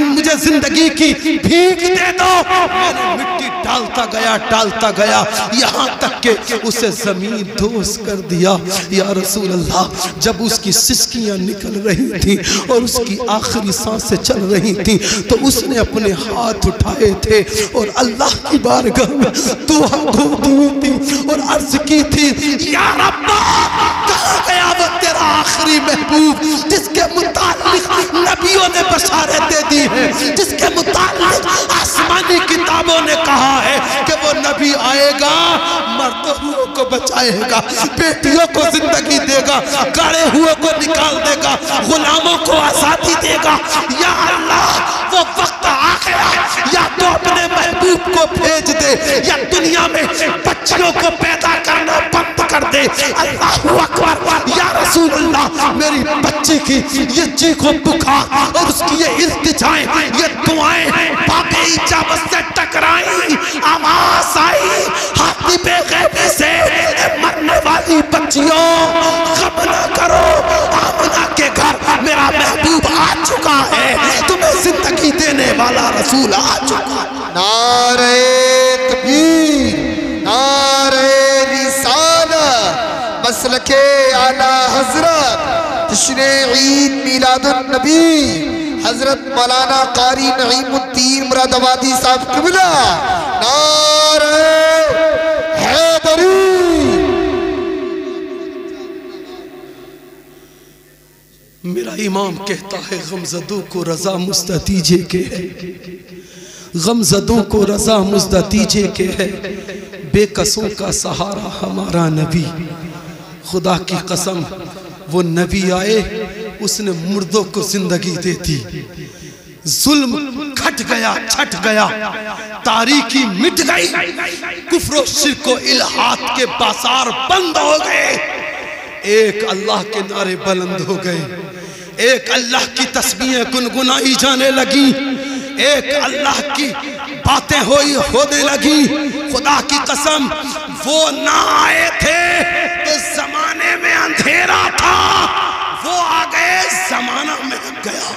مجھے زندگی کی بھیک دے دو۔ میں نے مٹی ڈالتا گیا یہاں تک کہ اسے زمین دوز کر دیا۔ یا رسول اللہ جب اس کی سسکیاں نکل رہی تھی اور اس کی آخری سانسیں چل رہی تھی تو اس نے اپنے ہاتھ اٹھائے تھے اور اللہ کی بارگاہ میں دعا تھی اور عرض کی تھی یا رب کہاں گیا وہ تیرا آخری محبوب جس کے متعلق نبیوں نے بشارتیں دی ہیں، جس کے متعلق آسمانی کتابوں نے کہا ہے کہ وہ نبی نبی آئے گا مردوں کو بچائے گا، بیٹیوں کو زندگی دے گا، گڑے ہوئے کو نکال دے گا، غلاموں کو آزادی دے گا۔ یا اللہ وہ وقت آ گیا، یا تو اپنے محبوب کو بھیج دے یا دنیا میں بچیوں کو پیدا کرنا بند کر دے۔ اللہ اکبر، یا رسول اللہ میری بچی کی یہ چیخ و پکار اور اس کی یہ التجائیں، یہ دعائیں باب اجابت سے ٹکرائیں، آواز آئی ہاتھی پہ غیبی سے، مرنے والی بچیوں غم نہ کرو، آمنہ کے گھر میرا محبوب آ چکا ہے، تمہیں زندگی دینے والا رسول آ چکا ہے۔ نعرہ تکبیر، نعرہ رسالت، مسلک اعلیٰ حضرت جشن عید میلاد النبی حضرت مولانا قاری نعیم الدین مراد آبادی صاحب قبلہ، نعرہ حیدری۔ میرا امام کہتا ہے غمزدوں کو رضا مستدیجے کے ہے، غمزدوں کو رضا مستدیجے کے ہے، بے قصوں کا سہارا ہمارا نبی۔ خدا کی قسم وہ نبی آئے، اس نے مردوں کو زندگی دے دی، ظلم کھٹ گیا، چھٹ گیا، تاریکی مٹ گئی، کفر و شرک و الہات کے بازار بند ہو گئے، ایک اللہ کے نعرے بلند ہو گئے، ایک اللہ کی تسبیحیں گنگنائی جانے لگی، ایک اللہ کی باتیں ہونے لگی۔ خدا کی قسم وہ نہ آئے تھے تو زمانے میں اندھیرا تھا، وہ آ گئے زمانہ میں گیا،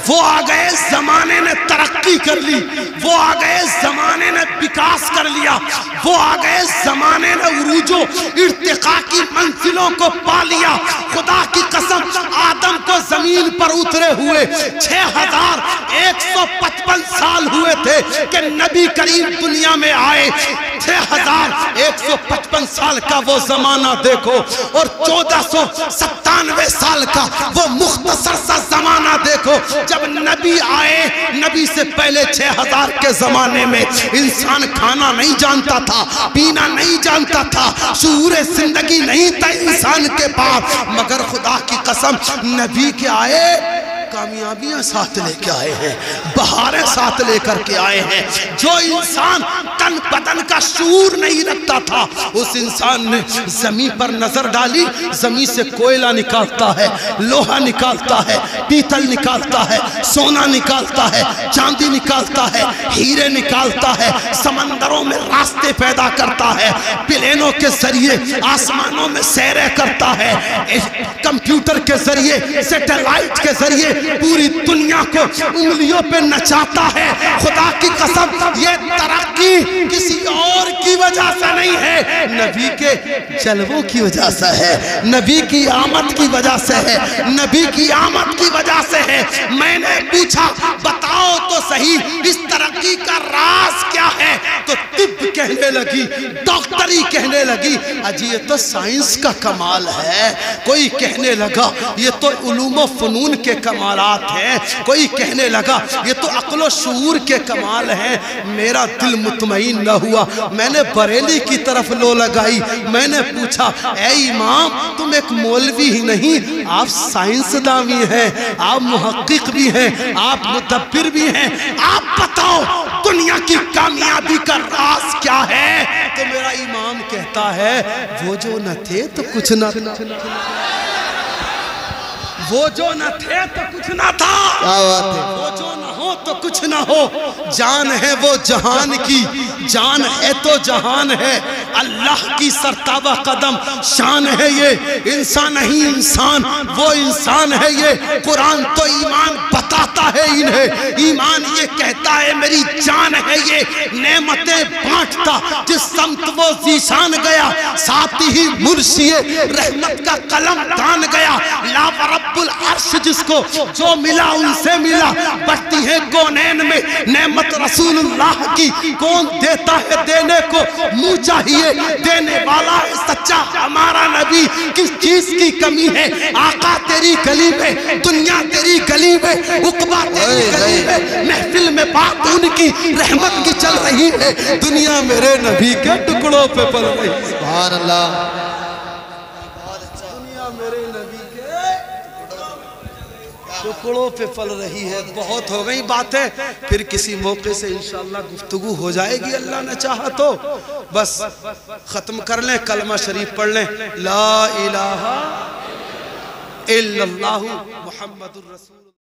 وہ آ گئے زمانے نے ترقی کر لی، وہ آ گئے زمانے نے وکاس کر لیا، وہ آ گئے زمانے نے عروج و ارتقاء کی منزلوں کو پا لیا۔ خدا کی قسم آدم کو زمین پر اترے ہوئے 6155 سال ہوئے تھے کہ نبی کریم دنیا میں آئے، 6155 سال کا وہ زمانہ دیکھو، اور 1497 سال کا وہ مختصر سا زمانہ دیکھو جب نبی آئے۔ نبی سے پہلے 6000 کے زمانے میں انسان کھانا نہیں جانتا تھا، پینا نہیں جانتا تھا، شعور زندگی نہیں تھا انسان کے پاس، مگر خدا کی قسم نبی کے آئے کامیابیاں ساتھ لے کے آئے ہیں، بہاریں ساتھ لے کر کے آئے ہیں۔ جو انسان تن بدن کا شعور نہیں رکھتا تھا، اس انسان نے زمین پر نظر ڈالی، زمین سے کوئلہ نکالتا ہے، لوہا نکالتا ہے، پیتل نکالتا ہے، سونا نکالتا ہے، چاندی نکالتا ہے، ہیرے نکالتا ہے، سمندروں میں راستے پیدا کرتا ہے، پلینوں کے ذریعے آسمانوں میں سیریں کرتا ہے، کمپیوٹر کے ذریعے، سیٹلائٹ کے ذریعے پوری دنیا کو انگلیوں پہ نچاتا ہے۔ خدا کی قسم یہ ترقی کسی اور کی وجہ سے نہیں ہے، نبی کے جلووں کی وجہ سے ہے، نبی کی آمد کی وجہ سے ہے، نبی کی آمد کی وجہ سے ہے۔ میں نے پوچھا بتاؤ تو صحیح اس ترقی کا راز کیا ہے، تو طب کہنے لگی، ڈاکٹری کہنے لگی، اجی یہ تو سائنس کا کمال ہے، کوئی کہنے لگا یہ تو علوم و فنون کے کمالات ہیں، کوئی کہنے لگا یہ تو عقل و شعور کے کمال ہیں۔ میرا دل مطمئن نہ ہوا، میں نے بریلی کی طرف لو لگائی، میں نے پوچھا اے امام تم ایک مولوی ہی نہیں، آپ سائنسداں بھی ہیں، آپ محقق بھی ہیں، آپ مدبر بھی ہیں، آپ بتاؤ دنیا کی کامیابی کا راز کیا ہے؟ تو میرا امام کہتا ہے وہ جو نہ تھے تو کچھ نہ تھا، وہ جو نہ تھے تو کچھ نہ تھا، وہ جو نہ ہو تو کچھ نہ ہو، جان ہے وہ جہان کی، جان ہے تو جہان ہے، اللہ کی سرتابہ قدم شان ہے یہ، انسان نہیں انسان، وہ انسان ہے یہ۔ قرآن تو ایمان بتاتا ہے انہیں، ایمان یہ کہتا ہے میری جان ہے یہ، نعمتیں بانٹتا جس سمت وہ ذیشان گیا، ساتھ ہی مرشی رحمت کا قلم دان گیا، لا رب العرش جس کو جو ملا ان سے ملا، بڑھتی ہے کونین میں نعمت رسول اللہ کی، کون دیتا ہے دینے کو منہ چاہیے دینے والا ہے سچا ہمارا نبی. کس چیز کی کمی ہے آقا تیری گلی میں, دنیا تیری گلی میں, عقبہ تیری گلی میں, محفل میں بات ان کی رحمت کی چل رہی ہے, دنیا میرے نبی کے ٹکڑوں پہ پل رہی ہے. سبحان اللہ. دنیا میرے نبی کے ٹکڑوں پہ پل رہی ہے. بہت ہو گئی باتیں, پھر کسی موقع سے انشاءاللہ گفتگو ہو جائے گی اللہ نے چاہا تو. بس ختم کر لیں, کلمہ شریف پڑھ لیں, لا الہ الا اللہ محمد الرسول.